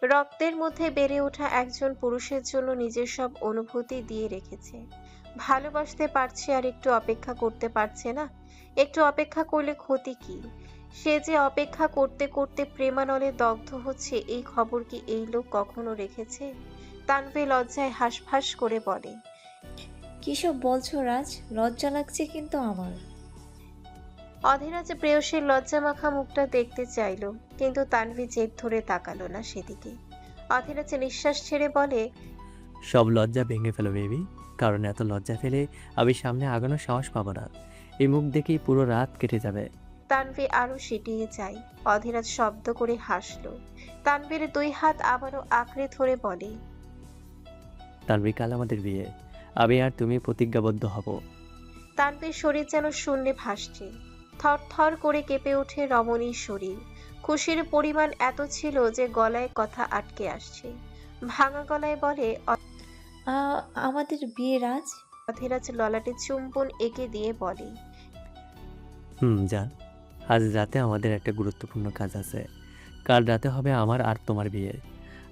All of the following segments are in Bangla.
রক্তের মধ্যে বেড়ে ওঠা একজন পুরুষের জন্য নিজের সব অনুভূতি দিয়ে রেখেছে। ভালোবাসতে পারছে আর একটু অপেক্ষা করতে পারছে না। একটু অপেক্ষা করলে ক্ষতি কি? সে যে অপেক্ষা করতে করতে প্রেমানলে দগ্ধ হচ্ছে, এই খবর কি এই লোক কখনো রেখেছে? তানভি লজ্জায় হাঁসফাঁস করে বলে। কিসব বলছো রাজ? লজ্জা লাগছে কিন্তু আমার। অধীরাজ প্রেয়সীর লজ্জামাখা মুখটা দেখতে চাইল, কিন্তু তানভি জেদ ধরে তাকালো না সেদিকে। অধীরাজ নিঃশ্বাস ছেড়ে বলে, সব লজ্জা ভেঙে ফেলো বেবি, কারণ এত লজ্জা ফেলে আমি সামনে আগানোর সাহস পাবো না। এই মুখ দেখেই পুরো রাত কেটে যাবে। তানভি আরো সিটিয়ে যায়। অধীরাজ শব্দ করে হাসল। তানভীর দুই হাত আবারও আঁকড়ে ধরে বলে, তানভি, কাল আমাদের বিয়ে, আমি আর তুমি প্রতিজ্ঞাবদ্ধ হব। তানভীর শরীর যেন শূন্যে ভাসছে। থর থর করে কেঁপে ওঠে রমণীর শরীর। খুশির পরিমাণ এত ছিল যে গলায় কথা আটকে আসছে। ভাঙা গলায় বলে, আমাদের বিয়ে রাজ। অধীরাজ ললাটে চুম্বন এঁকে দিয়ে বলে, জান, আজ রাতে আমাদের একটা গুরুত্বপূর্ণ কাজ আছে। কাল রাতে হবে আমার আর তোমার বিয়ে,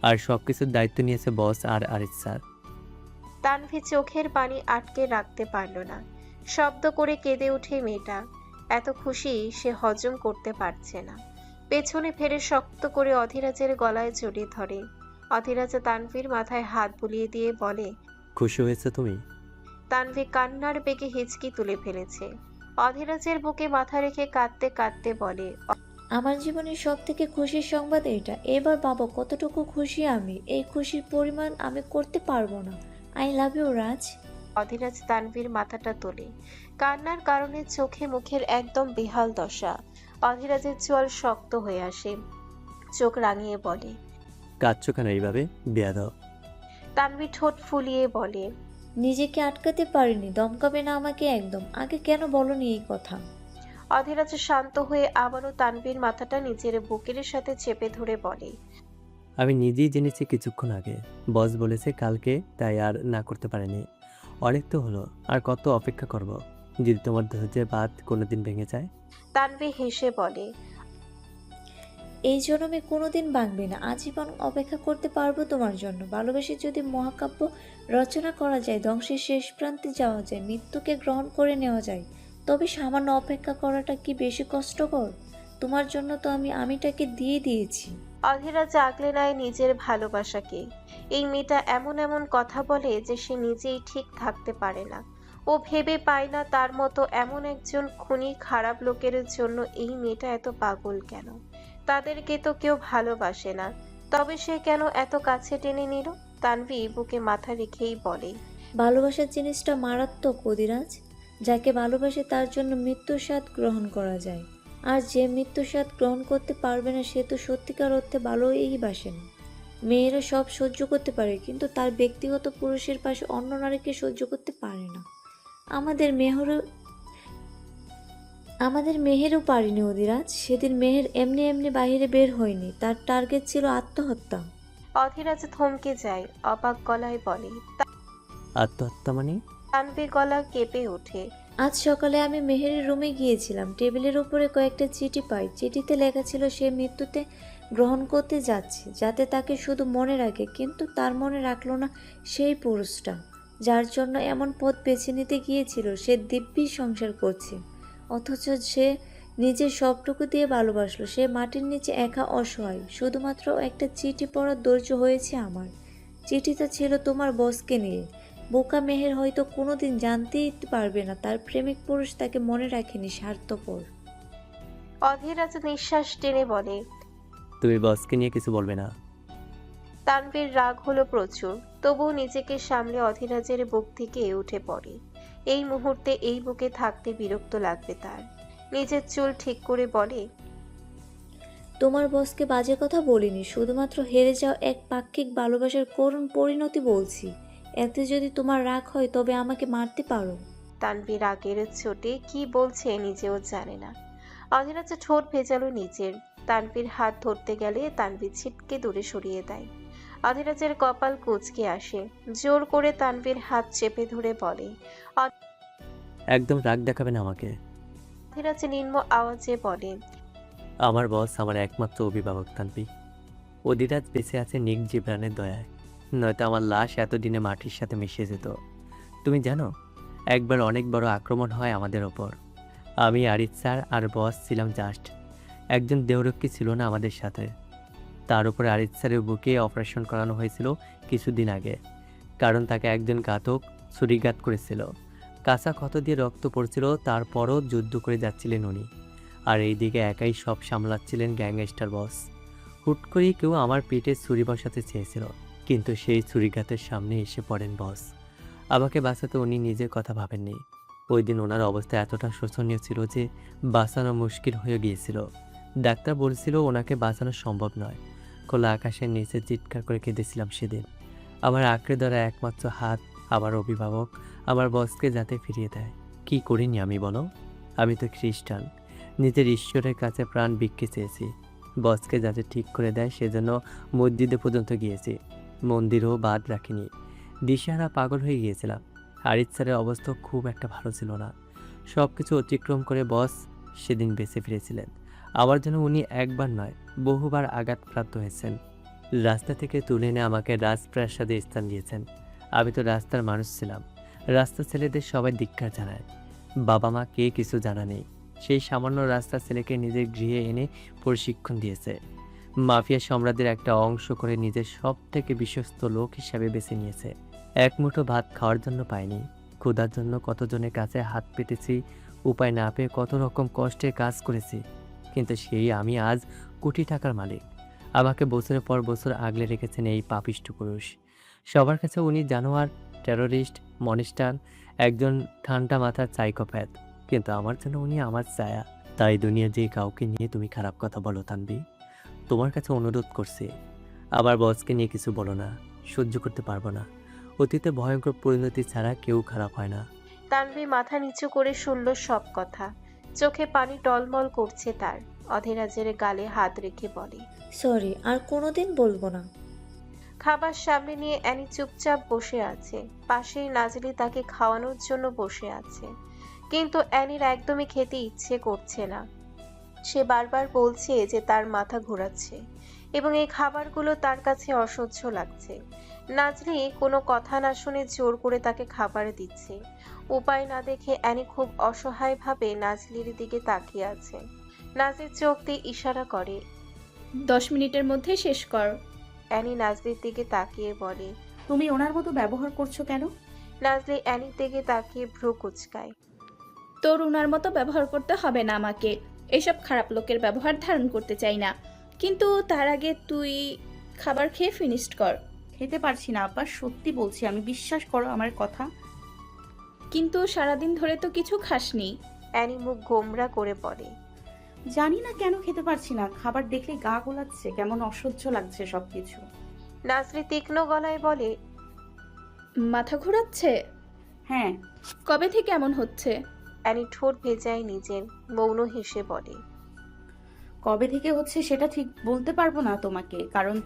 আর সব কিছুর দায়িত্ব নিয়েছে বস আর আরিফ স্যার। তানভি চোখের পানি আটকে রাখতে পারল না। শব্দ করে কেঁদে ওঠে মেয়েটা। এত খুশি সে হজম করতে পারছে না। পেছনে ফেরে শক্ত করে অধীরাজের গলায় জড়িয়ে ধরে। অধীরাজ তানভীর মাথায় হাত বুলিয়ে দিয়ে বলে, খুশি হয়েছে তুমি? তানভি কান্নার বেগে হিচকি তুলে ফেলেছে। অধীরাজের বুকে মাথা রেখে কাঁদতে কাঁদতে বলে, আমার জীবনের সব থেকে খুশির সংবাদ এটা। এবার বাবা কতটুকু খুশি আমি, এই খুশির পরিমাণ আমি করতে পারবো না। আই লাভ ইউ রাজ। অধীরাজ তানভীর মাথাটা তোলে। কান্নার কারণে চোখে মুখের একদম বেহাল দশা। অধীরাজের চোয়াল শক্ত হয়ে আসে। চোখ রাঙিয়ে বলে, কাঁদছো কেন এইভাবে, বেয়াদব? তানভীর ঠোঁট ফুলিয়ে বলে, নিজেকে আটকাতে পারিনি, দমকাবে না আমাকে একদম। আগে কেন বলনি এই কথা? অধীরাজ শান্ত হয়ে আবারও তানভীর মাথাটা নিজের বুকের সাথে চেপে ধরে বলে, আমি নিজেই জেনেছি কিছুক্ষণ আগে, বস বলেছে কালকে, তাই আর না করতে পারিনি। অনেক তো হলো, আর কত অপেক্ষা করব? যদি তোমার ধৈর্যের বাঁধ কোনোদিন ভেঙে যায়। তানভীর হেসে বলে, এই জন্মে কোনোদিন ভাঙবে না, আজীবন অপেক্ষা করতে পারবো তোমার জন্য। ভালোবেসে যদি মহাকাব্য রচনা করা যায়, ধ্বংসের শেষ প্রান্তে যাওয়া যায়, মৃত্যুকে গ্রহণ করে নেওয়া যায়, তবে সামান্য অপেক্ষা করাটা কি বেশি কষ্টকর? তোমার জন্য তো আমি আমিটাকে দিয়ে দিয়েছি। অধীরাজ আগলে নেয় নিজের ভালোবাসাকে। এই মেয়েটা এমন এমন কথা বলে যে সে নিজেই ঠিক থাকতে পারে না। ও ভেবে পায় না তার মতো এমন একজন খুনি খারাপ লোকের জন্য এই মেয়েটা এত পাগল কেন। তাদেরকে তো কেউ ভালোবাসে না, তবে সে কেন এত কাছে টেনে নিল? তানভি বুকে মাথা রেখেই বলে, ভালোবাসার জিনিসটা মারাত্মক অধিরাজ। যাকে ভালোবাসে তার জন্য মৃত্যুর স্বাদ গ্রহণ করা যায়। আর যে মৃত্যুর স্বাদ গ্রহণ করতে পারবে না সে তো সত্যিকার অর্থে ভালোই বাসে না। মেয়েরা সব সহ্য করতে পারে, কিন্তু তার ব্যক্তিগত পুরুষের পাশে অন্য নারীকে সহ্য করতে পারে না। আমাদের মেহরও আমাদের মেহেরও পারিনি অধিরাজ। সেদিন মেহের এমনি এমনি বাইরে বের হয়নি, তার টার্গেট ছিল আত্মহত্যা। অধীরাজ থমকে যায়, অবাক গলায় বলে। আত্মহত্যা মানে? তানভি গলা কেঁপে ওঠে। আজ সকালে আমি মেহেরের রুমে গিয়েছিলাম, টেবিলের উপরে কয়েকটা চিঠি পাই। চিঠিতে লেখা ছিল সে মৃত্যুতে গ্রহণ করতে যাচ্ছে, যাতে তাকে শুধু মনে রাখে, কিন্তু তার মনে রাখলো না সেই পুরুষটা যার জন্য এমন পথ বেছে নিতে গিয়েছিল। সে দিব্যি সংসার করছে, অথচ সে নিজের সবটুকু দিয়ে ভালোবাসলো। সে মাটির নিচে একা অসহায়, শুধুমাত্র একটা চিঠি পড়ার ধৈর্য হয়েছে আমার। চিঠিটা ছিল তোমার বসকে নিয়ে। বোকা মেহের হয়তো কোনোদিন জানতেই পারবে না তার প্রেমিক পুরুষ তাকে মনে রাখেনি, স্বার্থপর। অধীরাজ নিঃশ্বাস টেনে বলে, তুমি বসকে নিয়ে কিছু বলবে না? তানভীর রাগ হলো প্রচুর, তবুও নিজেকে সামলে অধীরাজের বুক থেকে উঠে পড়ে। এই মুহূর্তে এই বুকে থাকতে বিরক্ত লাগবে তার। নিজের চুল ঠিক করে বলে, তোমার বসকে বাজে কথা বলিনি, শুধুমাত্র হেরে যাওয়া এক পাক্ষিক ভালোবাসার করুণ পরিণতি বলছি। এতে যদি তোমার রাগ হয় তবে আমাকে মারতে পারো। তানভীর রাগের চোটে কি বলছে নিজেও জানে না। অধীরাজ ঠোঁট ভেজালো নিজের। তানভীর হাত ধরতে গেলে তানভীর ছিটকে দূরে সরিয়ে দেয়। অধীরাজের কপাল কুঁচকে আসে। জোর করে তানভীর হাত চেপে ধরে বলে, একদম রাগ দেখাবে না আমাকে। অধীরাজ নিম্ন আওয়াজে বলে, আমার বস আমার একমাত্র অভিভাবক তানভি। অধিরাজ বেঁচে আছে নিক জিবরানের দয়ায়, নয়তো আমার লাশ এতদিনে মাটির সাথে মিশে যেত। তুমি জানো, একবার অনেক বড় আক্রমণ হয় আমাদের ওপর। আমি আরিফ স্যার আর বস ছিলাম জাস্ট, একজন দেহরক্ষী ছিল না আমাদের সাথে। তার উপরে আরিফ স্যারের বুকে অপারেশন করানো হয়েছিল কিছুদিন আগে, কারণ তাকে একজন ঘাতক ছুরিঘাত করেছিল। কাঁচা ক্ষত দিয়ে রক্ত পড়ছিল, তারপরও যুদ্ধ করে যাচ্ছিলেন উনি। আর এইদিকে একাই সব সামলাচ্ছিলেন গ্যাংস্টার বস। হুট করেই কেউ আমার পেটে ছুরি বসাতে চেয়েছিল, কিন্তু সেই ছুরিঘাতের সামনে এসে পড়েন বস। আমাকে বাঁচাতে উনি নিজের কথা ভাবেননি। ওই দিন ওনার অবস্থা এতটা শোচনীয় ছিল যে বাঁচানো মুশকিল হয়ে গিয়েছিল। ডাক্তার বলছিল ওনাকে বাঁচানো সম্ভব নয়। খোলা আকাশের নিচে চিৎকার করে কেঁদেছিলাম সেদিন। আমার আঁকড়ে ধরা একমাত্র হাত আমার অভিভাবক আমার বসকে যাতে ফিরিয়ে দেয়। কি করিনি আমি বলো? আমি তো খ্রিস্টান, নিজের ঈশ্বরের কাছে প্রাণ ভিক্ষে চেয়েছি। বসকে যাতে ঠিক করে দেয় সেজন্য মসজিদে পর্যন্ত গিয়েছি, মন্দিরও বাদ রাখিনি। দিশাহারা পাগল হয়ে গিয়েছিলাম। আরিফ স্যারের অবস্থা খুব একটা ভালো ছিল না। সব কিছু অতিক্রম করে বস সেদিন বেঁচে ফিরেছিলেন। আমার জন্য উনি একবার নয়, বহুবার আঘাতপ্রাপ্ত হয়েছেন। রাস্তা থেকে তুলে এনে আমাকে রাজপ্রাসাদে স্থান দিয়েছেন। আমি তো রাস্তার মানুষ ছিলাম। রাস্তার ছেলেদের সবাই ধিক্কার জানায়। বাবা মা কে কিছু জানা নেই, সেই সামান্য রাস্তার ছেলেকে নিজের গৃহে এনে প্রশিক্ষণ দিয়েছে। মাফিয়া সম্রাটদের একটা অংশ করে নিজের সব থেকে বিশ্বস্ত লোক হিসাবে বেছে নিয়েছে। এক মুঠো ভাত খাওয়ার জন্য পাইনি, ক্ষুধার জন্য কতজনের কাছে হাত পেতেছি, উপায় না পেয়ে কত রকম কষ্টের কাজ করেছি। কিন্তু সেই আমি আজ কোটি টাকার মালিক। আমাকে বছরের পর বছর আগলে রেখেছেন এই পাপিষ্ঠ পুরুষ। সবার কাছে উনি জানোয়ার, টেরোরিস্ট, মনিস্টার, একজন ঠান্ডা মাথার সাইকোপ্যাথ। কিন্তু আমার জন্য উনি আমার ছায়া। তাই দুনিয়া যে কাউকে নিয়ে তুমি খারাপ কথা বলো তানবি, তোমার কাছে অনুরোধ করছি, আমার বসকে নিয়ে কিছু বলো না। সহ্য করতে পারবো না। অতীতে ভয়ঙ্কর পরিণতি ছাড়া কেউ খারাপ হয় না। তানভীর মাথা নিচু করে শুনল সব কথা। চোখে পানি টলমল করছে তার। অধীরাজের গালে হাত রেখে বলে, সরি, আর কোনোদিন বলবো না। খাবার সামনে নিয়ে অ্যানি চুপচাপ বসে আছে। পাশেই নাজলি তাকে খাওয়ানোর জন্য বসে আছে, কিন্তু অ্যানির একদমই খেতে ইচ্ছে করছে না। সে বারবার বলছে যে তার মাথা ঘোরাচ্ছে এবং এই খাবারগুলো তার কাছে অসহ্য লাগছে। নাজলি কোনো কথা না শুনে জোর করে তাকে খাবার দিচ্ছে। উপায় না দেখে অ্যানি খুব অসহায়ভাবে নাজলির দিকে তাকিয়ে আছে। নাজলির চোখ দিয়ে ইশারা করে। 10 মিনিটের মধ্যে শেষ কর। অ্যানি নাজলির দিকে তাকিয়ে বলে। তুমি ওনার মতো ব্যবহার করছো কেন? নাজলি অ্যানির দিকে তাকিয়ে ভ্রু কুঁচকায়। তোর উনার মতো ব্যবহার করতে হবে না আমাকে। এসব খারাপ লোকের ব্যবহার ধারণ করতে চাই না, কিন্তু তার আগে তুই খাবার খেয়ে ফিনিশড কর। খেতে পারছি না আপা, সত্যি বলছি, আমি বিশ্বাস করো আমার কথা। কিন্তু সারাদিন ধরে তো কিছু খাসনি। অ্যানি মুখ গোমরা করে বলে। জানি না কেন খেতে পারছি না, খাবার দেখলে গা গোলাচ্ছে, কেমন অসহ্য লাগছে সবকিছু। নাজলি তীক্ষ্ণ গলায় বলে। মাথা ঘোরাচ্ছে? হ্যাঁ। কবে থেকে এমন হচ্ছে? অ্যানি ঠোঁট ভেজায় নিজের, মৌন হেসে বলে। কবে থেকে হচ্ছে সেটা ঠিক বলতে পারবো না তোমাকে, কারণ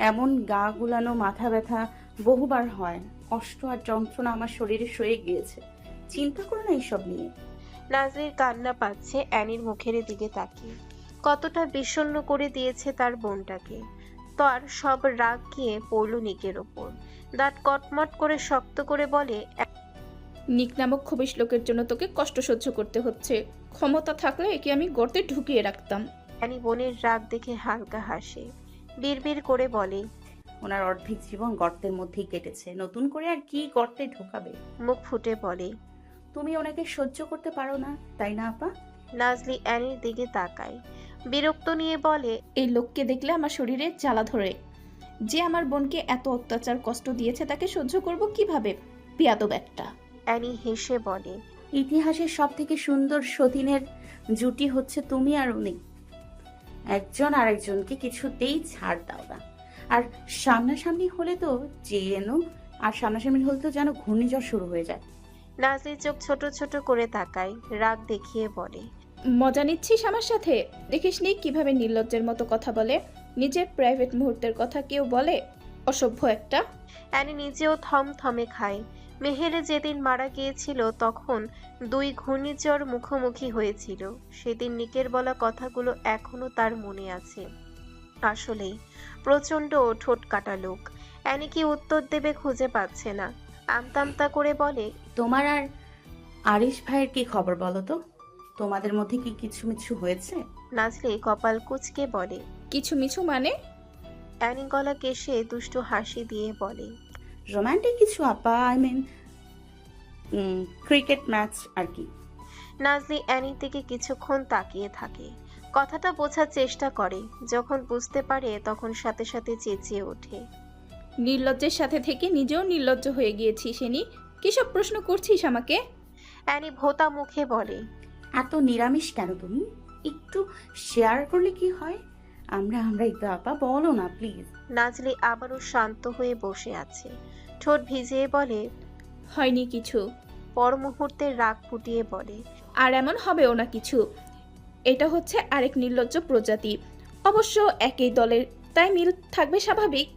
এমন গা গুলানো, মাথা ব্যথা বহুবার হয়। কষ্ট আর যন্ত্রণা আমার শরীরে সয়ে গিয়েছে। চিন্তা করো না এইসব নিয়ে। নাজলির কান্না পাচ্ছে অ্যানির মুখের দিকে তাকিয়ে। কতটা বিষণ্ণ করে দিয়েছে তার বোনটাকে। তার সব রাগ গিয়ে পড়ল নিকের ওপর। দাঁত কটমট করে শক্ত করে বলে। নিক নামক খবিশ লোকের জন্য তোকে কষ্ট সহ্য করতে হচ্ছে। ক্ষমতা থাকলে একে আমি গর্তে ঢুকিয়ে রাখতাম। অ্যানি বোনের রাগ দেখে হালকা হাসে, বিড়বিড় করে বলে। ওনার অর্ধেক জীবন গর্তের মধ্যেই কেটেছে, নতুন করে আর কি গর্তে ঢোকাবে? মুখ ফুটে বলে। তুমি ওনাকে সহ্য করতে পারো না, তাই না আপা? নাজলি অ্যানির দিকে তাকায়, বিরক্ত নিয়ে বলে। এই লোককে দেখলে আমার শরীরে জ্বালা ধরে। যে আমার বোনকে এত অত্যাচার কষ্ট দিয়েছে তাকে সহ্য করব কিভাবে? বেয়াদব একটা। অ্যানি হেসে বলে। ইতিহাসের সব থেকে সুন্দর সতীনের জুটি হচ্ছে তুমি আর উনি। একজন আরেকজনকে কিছুতেই ছাড় দাও না। আর সামনাসামনি হলে তো যেন ঘূর্ণিঝড় শুরু হয়ে যায়। নাজলির চোখ ছোট ছোট করে তাকায়, রাগ দেখিয়ে বলে। মজা নিচ্ছিস আমার সাথে? দেখিসনি কিভাবে নির্লজ্জের মতো কথা বলে? নিজের প্রাইভেট মুহূর্তের কথা কেউ বলে? অসভ্য একটা। অ্যানি নিজেও থমথমে খায়। মেহেরে যেদিন মারা গিয়েছিল তখন 2 ঘূর্ণিঝড় মুখোমুখি হয়েছিল। সেদিন নিকের বলা কথাগুলো এখনো তার মনে আছে। আসলেই প্রচণ্ড ঠোঁট কাটা লোক। অ্যানি কি উত্তর দেবে খুঁজে পাচ্ছে না। আমতা করে বলে, তোমার আর আরিশ ভাইয়ের কি খবর বলো তো? তোমাদের মধ্যে কি কিছু মিছু হয়েছে? নাজলি কপাল কুঁচকে বলে। কিছু মিছু মানে? অ্যানি গলা কেশে দুষ্টু হাসি দিয়ে বলে, রোমান্টিক কিছু আপা, আই মিন ক্রিকেট ম্যাচ আর কি। নাজলি অ্যানির দিকে কিছুক্ষণ তাকিয়ে থাকে। কথাটা বোঝার চেষ্টা করে। যখন বুঝতে পারে তখন সাথে সাথে চেঁচিয়ে ওঠে। নির্লজ্জের সাথে থেকে নিজেও নির্লজ্জ হয়ে গিয়েছিস এনি। কিসব প্রশ্ন করছিস আমাকে? অ্যানি ভোতা মুখে বলে, এত নিরামিষ কেন তুমি? একটু শেয়ার করলে কি হয়? আমরা একটু আপা, বলো না প্লিজ। নাজলি আবারও শান্ত হয়ে বসে আছে। ঠোঁট ভিজিয়ে বলে, হয়নি কিছু। পর মুহূর্তে রাগ ফুটিয়ে বলে, আর এমন হবেও না কিছু। এটা হচ্ছে আরেক নির্লজ্জ প্রজাতি, অবশ্য একই দলের, তাই মিল থাকবে স্বাভাবিক।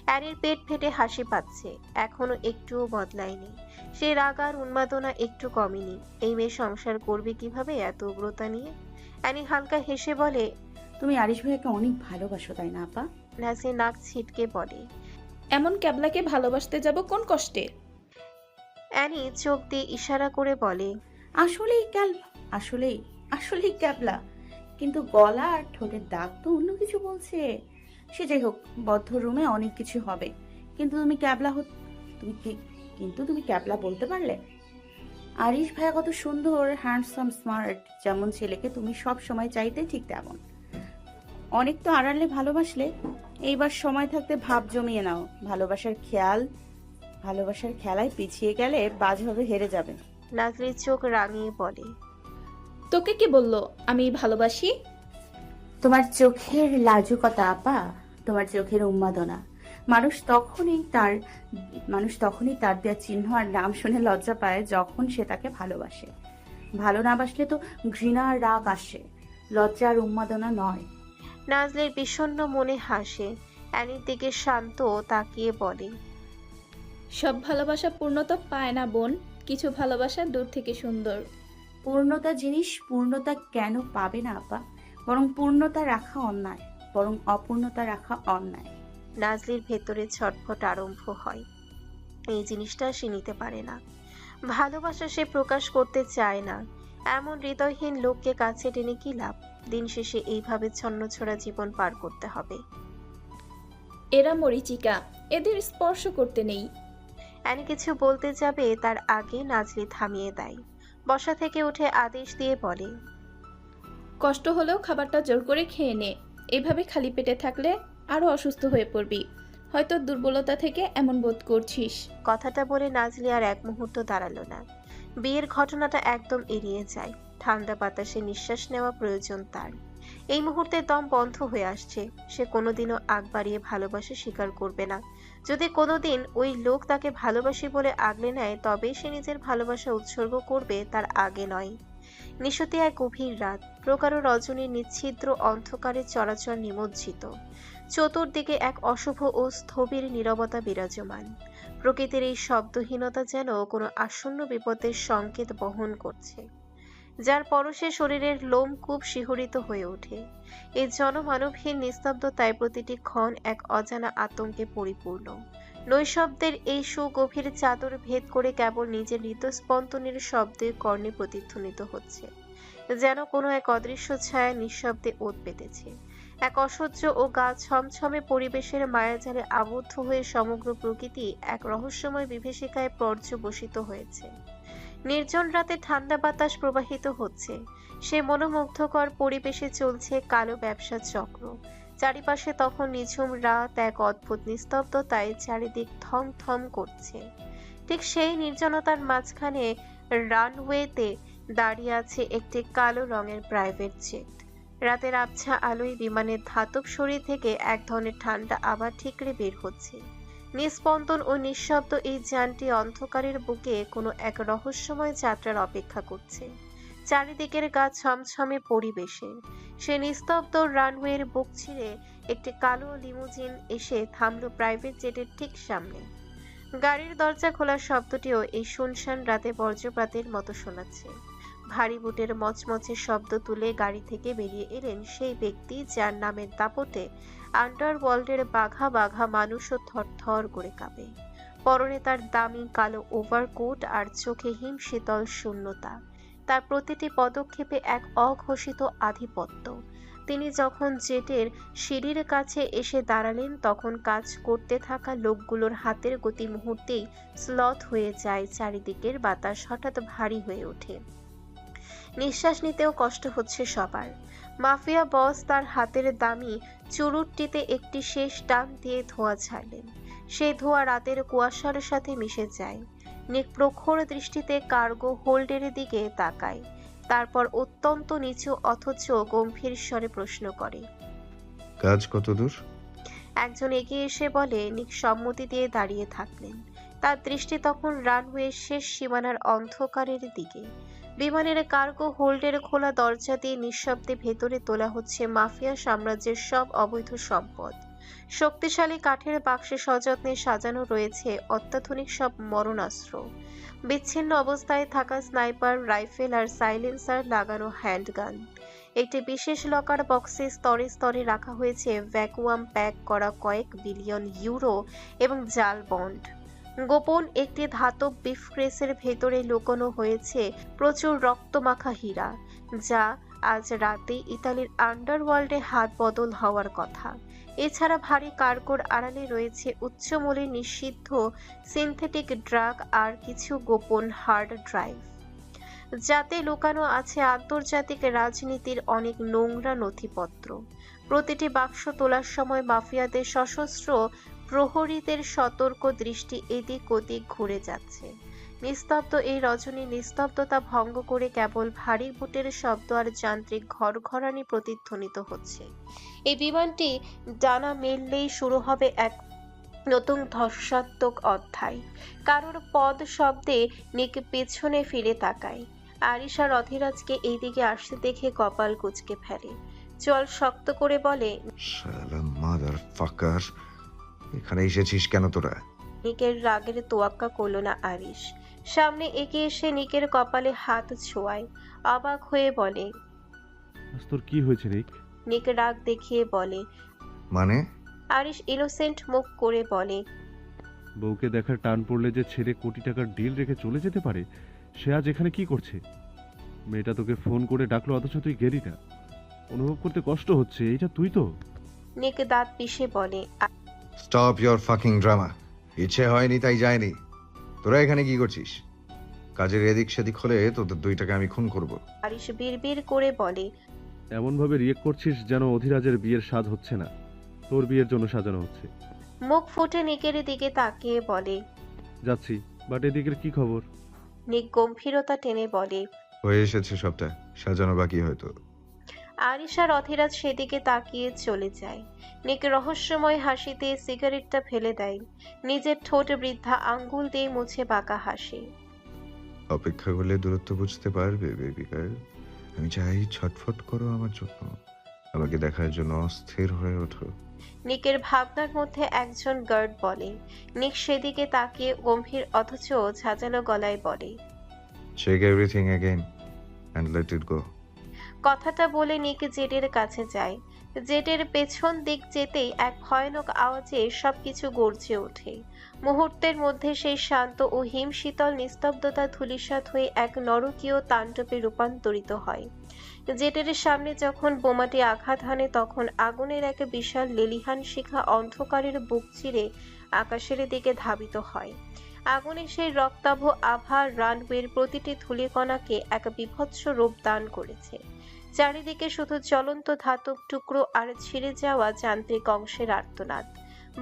অ্যানির পেট ফেটে হাসি পাচ্ছে। এখনো একটুও বদলায়নি। সে রাগ আর উন্মাদনা একটু কমেনি। এই মেয়ে সংসার করবে কিভাবে এত উগ্রতা নিয়ে? অ্যানি হালকা হেসে বলে, তুমি আরিশ ভাইয়াকে অনেক ভালোবাসো তাই না আপা? নাজলি নাক ছিটকে বলে। এমন ক্যাবলাকে ভালোবাসতে যাব কোন কষ্টে? অ্যানি চোখ দিয়ে ইশারা করে বলে, আসলেই আসলেই ক্যাবলা, কিন্তু গলা আর ঠোঁটের দাগ তো অন্য কিছু বলছে। সে যাই হোক, বদ্ধ রুমে অনেক কিছু হবে, কিন্তু তুমি ক্যাবলা বলতে পারলে? আরিশ ভাইয়া কত সুন্দর, হ্যান্ডসাম, স্মার্ট। যেমন ছেলেকে তুমি সব সময় চাইতে ঠিক তেমন। অনেক তো আড়ালে ভালোবাসলে, এইবার সময় থাকতে ভাব জমিয়ে নাও। ভালোবাসার খেলায় পিছিয়ে গেলে বাজভাবে হেরে যাবে। নাজলির চোখ রাঙিয়ে বলে, তোকে কি বললো আমি ভালোবাসি? তোমার চোখের লাজুকতা আপা, তোমার চোখের উন্মাদনা। মানুষ তখনই তার দেওয়া চিহ্ন আর নাম শুনে লজ্জা পায় যখন সে তাকে ভালোবাসে। ভালো না বাসলে তো ঘৃণা আর রাগ আসে, লজ্জা আর উন্মাদনা নয়। নাজলির বিষণ্ণ মনে হাসে। অ্যানির দিকে শান্ত তাকিয়ে বলে, সব ভালোবাসা পূর্ণতা পায় না বোন, কিছু ভালোবাসা দূর থেকে সুন্দর। পূর্ণতা জিনিস পূর্ণতা কেন পাবে না আপা? বরং অপূর্ণতা রাখা অন্যায়। নাজলির ভেতরে ছটফট আরম্ভ হয়। এই জিনিসটা সে নিতে পারে না। ভালোবাসা সে প্রকাশ করতে চায় না। এমন হৃদয়হীন লোককে কাছে টেনে কি লাভ? দিন শেষে এইভাবে ছন্নছড়া জীবন পার করতে হবে। এরা মরিচিকা, এদের স্পর্শ করতে নেই। অ্যানি কিছু বলতে যাবে, তার আগে নাজলি থামিয়ে দেয়। বসা থেকে উঠে আদেশ দিয়ে বলে, কষ্ট হলেও খাবারটা জোর করে খেয়ে নে। এভাবে খালি পেটে থাকলে আরো অসুস্থ হয়ে পড়বি। হয়তো দুর্বলতা থেকে এমন বোধ করছিস। কথাটা বলে নাজলি আর এক মুহূর্ত দাঁড়ালো না। বিয়ের ঘটনাটা একদম এড়িয়ে যায়। ঠান্ডা বাতাসে নিঃশ্বাস নেওয়া প্রয়োজন তার। এই মুহূর্তে দম বন্ধ হয়ে আসছে। সে কোনোদিনও আগ বাড়িয়ে ভালোবাসা স্বীকার করবে না। যদি কোনোদিন ওই লোক তাকে ভালোবাসি বলে আগলে নেয়, তবেই সে নিজের ভালোবাসা উৎসর্গ করবে, তার আগে নয়। নিশতি এক গভীর রাত, প্রকার রজনীর নিচ্ছিদ্র অন্ধকারে চলাচল নিমজ্জিত। চতুর্দিকে এক অশুভ ও স্থবির নীরবতা বিরাজমান। প্রকৃতির এই শব্দহীনতা যেন কোনো আসন্ন বিপদের সংকেত বহন করছে, যার পরশে শরীরের লোমকূপ শিহরিত হয়ে ওঠে। এই জনমানবহীন নিস্তব্ধতায় প্রতিটি ক্ষণ এক অজানা আতঙ্কে পরিপূর্ণ। নৈশব্দের এই সুগভীর চাদর ভেদ করে কেবল নিজের হৃদস্পন্দনের শব্দে কর্ণে প্রতিধ্বনিত হচ্ছে, যেন কোনো এক অদৃশ্য ছায়া নিঃশব্দে ওত পেতেছে। এক অসহ্য ও গা ছমছমে পরিবেশের মায়াজালে আবদ্ধ হয়ে সমগ্র প্রকৃতি এক রহস্যময় বিভীষিকায় পর্যবসিত হয়েছে। নির্জন রাতে ঠান্ডা বাতাস প্রবাহিত হচ্ছে। সে মনোমুগ্ধকর পরিবেশে চলছে কালো ব্যবসা চক্র। চারিপাশে তখন নিঝুম রাত, এক অদ্ভুত নিস্তব্ধতায় চারিদিক থম থম করছে। ঠিক সেই নির্জনতার মাঝখানে রানওয়েতে দাঁড়িয়ে আছে একটি কালো রঙের প্রাইভেট জেট। রাতের আবছা আলোয় বিমানের ধাতব শরীর থেকে এক ধরনের ঠান্ডা আবার ঠিকরে বের হচ্ছে। নিস্পন্দন ও নিঃশব্দ এই যানটি অন্ধকারের বুকে কোনো এক রহস্যময় যাত্রার অপেক্ষা করছে। চারিদিকের গা ছমছমে পরিবেশে সে নিস্তব্ধ রানওয়ের বুক ছিঁড়ে একটি কালো লিমুজিন এসে থামলো প্রাইভেট জেটের ঠিক সামনে। গাড়ির দরজা খোলার শব্দটিও এই শুনশান রাতে বজ্রপাতের মতো শোনাচ্ছে। ভারী বুটের মচমচে শব্দ তুলে গাড়ি থেকে বেরিয়ে এলেন সেই ব্যক্তি যার নামের দাপটে আন্ডারওয়ার্ল্ডের বাঘা বাঘা মানুষও থরথর করে কাঁপে। পরনে তার দামি কালো ওভারকোট আর চোখে হিমশীতল শূন্যতা। তার প্রতিটি পদক্ষেপে এক অঘোষিত আধিপত্য। তিনি যখন জেটের সিঁড়ির কাছে এসে দাঁড়ালেন তখন কাজ করতে থাকা লোকগুলোর হাতের গতি মুহূর্তেই স্লথ হয়ে যায়, চারিদিকের বাতাস হঠাৎ ভারী হয়ে ওঠে। নিঃশ্বাস নিতেও কষ্ট হচ্ছে সবার। মাফিয়া বস তার হাতের দামি চুরুটটিতে একটি শেষ টান দিয়ে ধোঁয়া ছাড়লেন। সেই ধোঁয়া রাতের কুয়াশার সাথে মিশে যায়। নিক প্রখর দৃষ্টিতে কার্গো হোল্ডের দিকে তাকায়, তারপর অত্যন্ত নিচু অথচ গম্ভীর স্বরে প্রশ্ন করে, কাজ কত দূর? একজন এগিয়ে এসে বলে। নিক সম্মতি দিয়ে দাঁড়িয়ে থাকলেন। তার দৃষ্টি তখন রানওয়ের শেষ সীমানার অন্ধকারের দিকে। বিমানের কার্গো হোল্ডের খোলা দরজা দিয়ে নিঃশব্দে ভেতরে তোলা হচ্ছে মাফিয়া সাম্রাজ্যের সব অবৈধ সম্পদ। শক্তিশালী কাঠের বাক্সে সযত্নে সাজানো রয়েছে অত্যাধুনিক সব মরণাস্ত্র, বিচ্ছিন্ন অবস্থায় থাকা স্নাইপার রাইফেল আর সাইলেন্সার লাগানো হ্যান্ডগান। একটি বিশেষ লকার বক্সে স্তরে স্তরে রাখা হয়েছে ভ্যাকুয়াম প্যাক করা কয়েক বিলিয়ন ইউরো এবং জাল বন্ড। গোপন একটি ধাতব বিফক্রেসের ভেতরে লুকোনো হয়েছে প্রচুর রক্তমাখা হীরা, যা আজ রাতে ইতালির আন্ডারওয়ার্ল্ডে হাত বদল হওয়ার কথা। এছাড়া ভারী কার্গোর আড়ালে রয়েছে উচ্চমূল্যের নিষিদ্ধ সিনথেটিক ড্রাগ আর কিছু গোপন হার্ড ড্রাইভ, যাতে লুকানো আছে আন্তর্জাতিক রাজনীতির অনেক নোংরা নথিপত্র। প্রতিটি বাক্স তোলার সময় মাফিয়াদের সশস্ত্র প্রহরীদের সতর্ক দৃষ্টি এদিক ওদিক ঘুরে যাচ্ছে। নিস্তব্ধ এই রজনী নিস্তব্ধতা ভঙ্গ করে কেবল ভারী বুটের শব্দ আর যান্ত্রিক ঘরঘরানি প্রতিধ্বনিত হচ্ছে। এই বিমানটি ডানা মেললেই শুরু হবে এক নতুন ধর্ষাত্মক অধ্যায়। কারোর পদ শব্দে নিক পেছনে ফিরে তাকায়। আরিশা রথিরাজকে এইদিকে আসতে দেখে কপাল কুঁচকে ফেলে। চল শক্ত করে বলে, শালা মাদারফাকার, এখানে এসেছিস কেন তোরা? নিকের রাগের তোয়াক্কা করল না আরিশ। সামনে এগিয়ে এসে নিকের কপালে হাত ছোঁয়ায়। অবাক হয়ে বলে, আজ তোর কি হয়েছে রিক? নিক রাগ দেখিয়ে বলে। মানে? আরিশ ইনোসেন্ট মুখ করে বলে, বউকে দেখার টান পড়লে যে ছেলে কোটি টাকার ডিল রেখে চলে যেতে পারে, সে আজ এখানে কি করছে? মেয়েটা তোকে ফোন করে ডাকলো অথচ তুই গেলি না। অনুভব করতে কষ্ট হচ্ছে, এইটা তুই তো? নিক দাঁত পিষে বলে, স্টপ ইয়োর ফাকিং ড্রামা। ইচ্ছে হয়নি তাই যায়নি। তোরা এখানে কি করছিস? কাজের এদিক সেদিক হলে তোদের 2 টাকা আমি খুন করব। আরিশ বিড়বিড় করে বলে, এমনভাবে রিয়েক্ট করছিস যেন অধিরাজের বিয়ের স্বাদ হচ্ছে না, তোর বিয়ের জন্য সাজানো হচ্ছে। মুখ ফুটে নিকের দিকে তাকিয়ে বলে, যাচ্ছি, বাট এদিকের কি খবর? নিক গম্ভীরতা টেনে বলে, হয়ে এসেছে সবটা, সাজানো বাকি হয়তো। আরিশা রথিরাজ সেদিকে তাকিয়ে চলে যায়। নিক রহস্যময় হাসিতে সিগারেটটা ফেলে দেয়। নিজের ঠোঁট বৃদ্ধা আঙ্গুল দিয়ে মুছে বাঁকা হাসে। অপেক্ষা করলে দূরত্ব বুঝতে পারবে বেবি গার্ল। আমি চাই ছটফট করো আমার জন্য, আমাকে দেখার জন্য অস্থির হয়ে ওঠো। নিকের ভাবনার মধ্যে একজন গার্ড বলে। নিক সেদিকে তাকিয়ে গম্ভীর অথচ ঝাঁঝালো গলায় বলে, check everything again and let it go. কথাটা বলে নিক জেটের কাছে যায়। জেটের পেছন দিক যেতেই এক ভয়ানক আওয়াজে সবকিছু গর্জে ওঠে। মুহূর্তের মধ্যে সেই শান্ত ও হিমশীতল নিস্তব্ধতা ধূলিসাৎ হয়ে এক নরকীয় তাণ্ডবে রূপান্তরিত হয়। জেটের সামনে যখন বোমাটি আঘাত হানে তখন আগুনের এক বিশাল লেলিহান শিখা অন্ধকারের বুক চিরে আকাশের দিকে ধাবিত হয়। আগুনের সেই রক্তাভ আভা রানওয়ের প্রতিটি ধূলিকণাকে এক বিভৎস রূপ দান করেছে। চারিদিকে শুধু জ্বলন্ত ধাতব টুকরো আর ছিঁড়ে যাওয়া যান্ত্রিক অংশের আর্তনাদ।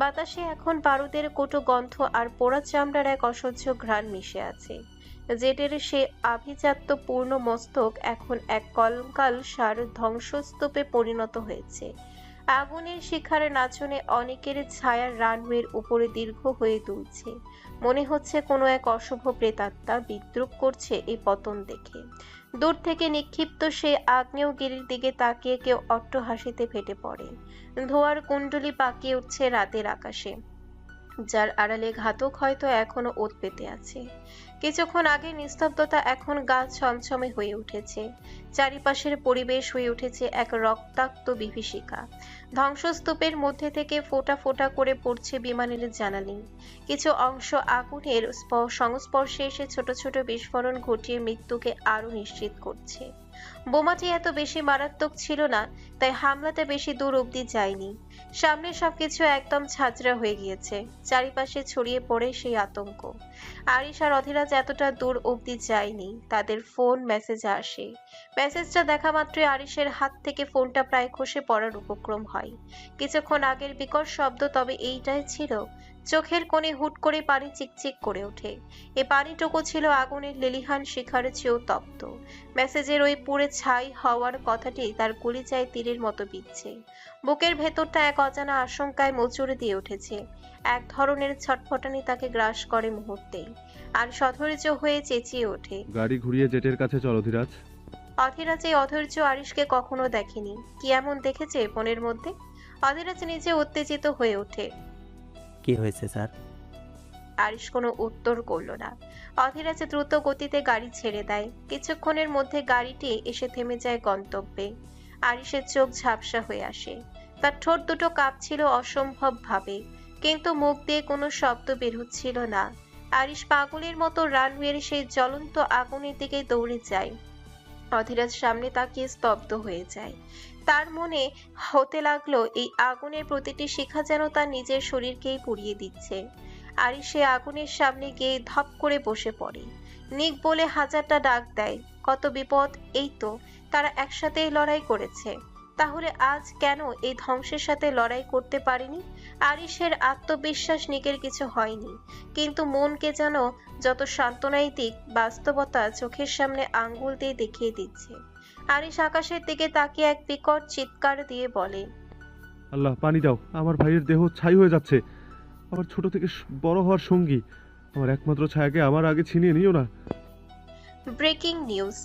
বাতাসে এখন বারুদের কটু গন্ধ আর পোড়া চামড়ার এক অসহ্য ঘ্রাণ মিশে আছে। জেটের সে আভিজাত্য পূর্ণ মস্তক এখন এক কঙ্কাল সার ধ্বংসস্তূপে পরিণত হয়েছে। আগুনের শিখার নাচনে অনেকের ছায়া রানওয়ের উপরে দীর্ঘ হয়ে দুলছে। মনে হচ্ছে কোনো এক অশুভ প্রেতাত্মা বিদ্রুপ করছে এই পতন দেখে। দূর থেকে নিক্ষিপ্ত সে আগ্নেয়গিরির দিকে তাকিয়ে কেউ অট্ট হাসিতে ফেটে পড়ে। ধোঁয়ার কুণ্ডলি পাকিয়ে উঠছে রাতের আকাশে। যার আড়ালে ঘাতক হয়তো এখনো ওত পেতে আছে। কিছুক্ষণ আগে নিস্তব্ধতা এখন গা ছমছমে হয়ে উঠেছে। চারিপাশের পরিবেশ হয়ে উঠেছে এক রক্তাক্ত বিভীষিকা। ধ্বংসস্তূপের মধ্যে থেকে ফোঁটা ফোঁটা করে পড়ছে বিমানের জ্বালানি। কিছু অংশ আগুনের সংস্পর্শে এসে ছোট ছোট বিস্ফোরণ ঘটিয়ে মৃত্যুকে আরো নিশ্চিত করছে। বোমাটি এত বেশি মারাত্মক ছিল না, তাই হামলাটা বেশি দূর অবধি যায়নি। সামনে সবকিছু একদম ছাজরা হয়ে গিয়েছে। চারিপাশে ছড়িয়ে পড়ে সেই আতঙ্ক। আরিশ আর অধীরাজ এতটা দূর অবধি যায়নি। তাদের ফোন মেসেজ আসে। মেসেজটা দেখা মাত্রই আরিশের হাত থেকে ফোনটা প্রায় খসে পড়ার উপক্রম হয়। কিছুক্ষণ আগের বিকট শব্দ তবে এইটাই ছিল। চোখের কোণে হুট করে পানি চিকচিক করে ওঠে। এ পানিটুকু ছিল আগুনের লেলিহান শিখার চেয়েও তপ্ত। মেসেজের ওই পুড়ে ছাই হওয়ার কথাটি তার কলিজায় তীরের মতো বিচ্ছে। বুকের ভেতরটা এক অজানা আশঙ্কায় মোচড়ে দিয়ে উঠেছে। এক ধরনের ছটফটানি তাকে গ্রাস করে মুহূর্তেই। আর সধৈর্য হয়ে চেঁচিয়ে ওঠে, গাড়ি ঘুরিয়ে জেটের কাছে চল অধিরাজ। অধীরাজ এই অধৈর্য আরিশকে কখনো দেখেনি। কি এমন দেখেছে ফোনের মধ্যে? অধীরাজ নিজে উত্তেজিত হয়ে ওঠে। কি হয়েছে স্যার? আরিশ কোনো উত্তর করল না। অধীরাজ দ্রুত গতিতে গাড়ি ছেড়ে দেয়। কিছুক্ষণের মধ্যে গাড়িটি এসে থেমে যায় গন্তব্যে। আরিশের চোখ ঝাপসা হয়ে আসে। তার ঠোঁট দুটো কাঁপছিল অসম্ভব ভাবে, কিন্তু মুখ দিয়ে কোনো শব্দ বের হচ্ছিল না। আরিশ পাগলের মতো রানওয়ের সেই জ্বলন্ত আগুনের দিকে দৌড়ে যায়। অধীরাজ সামনে তাকিয়ে স্তব্ধ হয়ে যায়। তার মনে হতে লাগলো এই আগুনের প্রতিটি শিখা যেন তার নিজের শরীরকেই পুড়িয়ে দিচ্ছে। আরিশ সে আগুনের সামনে গিয়ে ধপ করে বসে পড়ে। নিক বলে হাজারটা ডাক দেয়। কত বিপদ! এই তো তারা একসাথেই লড়াই করেছে। তাহলে আজ কেন এই ধ্বংসের সাথে লড়াই করতে পারেনি? আরিশের আত্মবিশ্বাস নিকের কিছু হয়নি, কিন্তু মনকে যেন যত সান্ত্বনাই দিক, বাস্তবতা চোখের সামনে আঙ্গুল দিয়ে দেখিয়ে দিচ্ছে। আরিশ আকাশের দিকে তাকিয়ে এক বিকট চিৎকার দিয়ে বলে, আল্লাহ, পানি দাও, আমার ভাইয়ের দেহ ছাই হয়ে যাচ্ছে। আমার ছোট থেকে বড় হওয়ার সঙ্গী, আমার একমাত্র ছায়াকে আমার আগে ছিনিয়ে নিও না। Breaking news.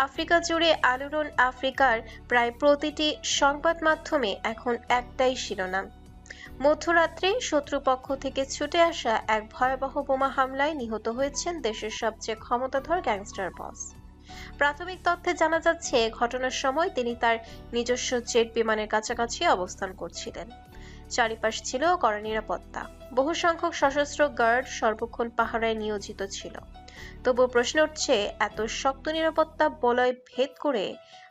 আফ্রিকা জুড়ে আলোড়ন। আফ্রিকার প্রায় প্রতিটি সংবাদ মাধ্যমে এখন একটাই শিরোনাম। মধ্যরাত্রে শত্রুপক্ষ থেকে ছুটে আসা এক ভয়াবহ বোমা হামলায় নিহত হয়েছেন দেশের সবচেয়ে ক্ষমতাধর গ্যাংস্টার বস। প্রাথমিক তথ্যে জানা যাচ্ছে ঘটনার সময় তিনি তার নিজস্ব জেট বিমানের কাছাকাছি অবস্থান করছিলেন। চারিপাশ ছিল কড়া নিরাপত্তা। বহু সংখ্যক সশস্ত্র গার্ড সর্বক্ষণ পাহারায় নিয়োজিত ছিল। তবুও প্রশ্ন উঠছে, এত শক্ত নিরাপত্তা বলয় ভেদ করে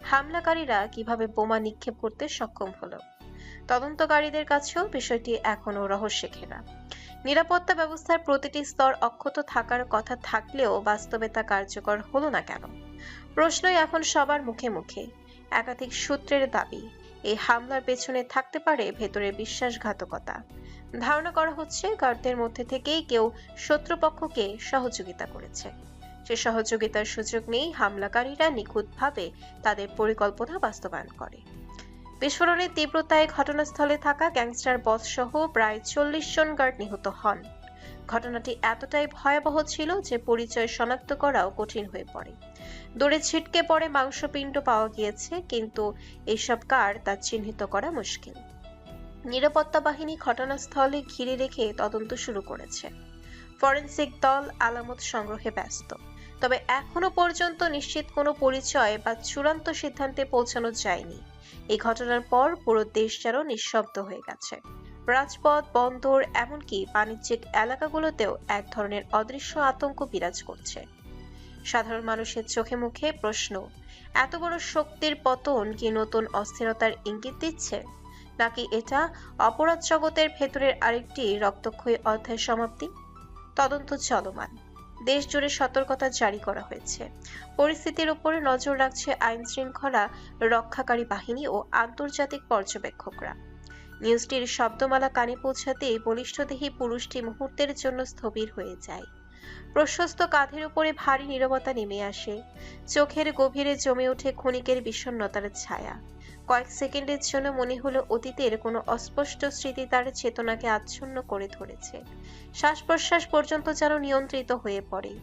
হামলাকারীরা কিভাবে বোমা নিক্ষেপ করতে সক্ষম হলো? তদন্তকারীদের কাছেও বিষয়টি এখনো রহস্যে ঘেরা। নিরাপত্তা ব্যবস্থার প্রতিটি স্তর অক্ষত থাকার কথা থাকলেও বাস্তবে তা কার্যকর হলো না কেন? প্রশ্নই এখন সবার মুখে মুখে। একাধিক সূত্রের দাবি, এই হামলার পেছনে থাকতে পারে ভেতরের বিশ্বাসঘাতকতা। ধারণা করা হচ্ছে গার্ডদের মধ্যে থেকেই কেউ শত্রুপক্ষকে সহযোগিতা করেছে। সে সহযোগিতার সুযোগ নিয়েই হামলাকারীরা নিখুঁতভাবে তাদের পরিকল্পনা বাস্তবায়ন করে। বিস্ফোরণের তীব্রতায় ঘটনাস্থলে থাকা গ্যাংস্টার বস সহ প্রায় 40 জন গার্ড নিহত হন। ঘটনাটি এতটাই ভয়াবহ ছিল যে পরিচয় শনাক্ত করাও কঠিন হয়ে পড়ে। দৌড়ে ছিটকে পড়ে মাংসপিণ্ড পাওয়া গিয়েছে, কিন্তু এইসব কার তা চিহ্নিত করা মুশকিল। নিরাপত্তা বাহিনী ঘটনাস্থলে ঘিরে রেখে তদন্ত শুরু করেছে। ফরেনসিক দল আলামত সংগ্রহে ব্যস্ত। তবে এখনো পর্যন্ত নিশ্চিত কোনো পরিচয় বা চূড়ান্ত সিদ্ধান্তে পৌঁছানো যায়নি। এই ঘটনার পর পুরো দেশ যেন নিঃশব্দ হয়ে গেছে। রাজপথ, বন্দর, এমনকি বাণিজ্যিক এলাকাগুলোতেও এক ধরনের অদৃশ্য আতঙ্ক বিরাজ করছে। সাধারণ মানুষের চোখে মুখে প্রশ্ন, এত বড় শক্তির পতন কি নতুন অস্থিরতার ইঙ্গিত দিচ্ছে, নাকি এটা অপরাধ জগতের ভেতরের আরেকটি রক্তক্ষয়ী অধ্যায় সমাপ্তি? তদন্ত চলমান। দেশ জুড়ে সতর্কতা জারি করা হয়েছে। পরিস্থিতির উপরে নজর রাখছে আইন শৃঙ্খলা রক্ষাকারী বাহিনী ও আন্তর্জাতিক পর্যবেক্ষকরা। নিউজটির শব্দমালা কানে পৌঁছাতেই বলিষ্ঠদেহী পুরুষটি মুহূর্তের জন্য স্থবির হয়ে যায়। প্রশস্ত কাঁধের উপরে ভারী নীরবতা নেমে আসে। চোখের গভীরে জমে ওঠে ক্ষণিকের বিষণ্ণতার ছায়া। কয়েক সেকেন্ডের জন্য মনে হলো অতীতের কোনো অস্পষ্ট স্মৃতি তার চেতনাকে আচ্ছন্ন করে ধরেছে। শ্বাস প্রশ্বাস পর্যন্ত যেন নিয়ন্ত্রিত হয়ে পড়ে,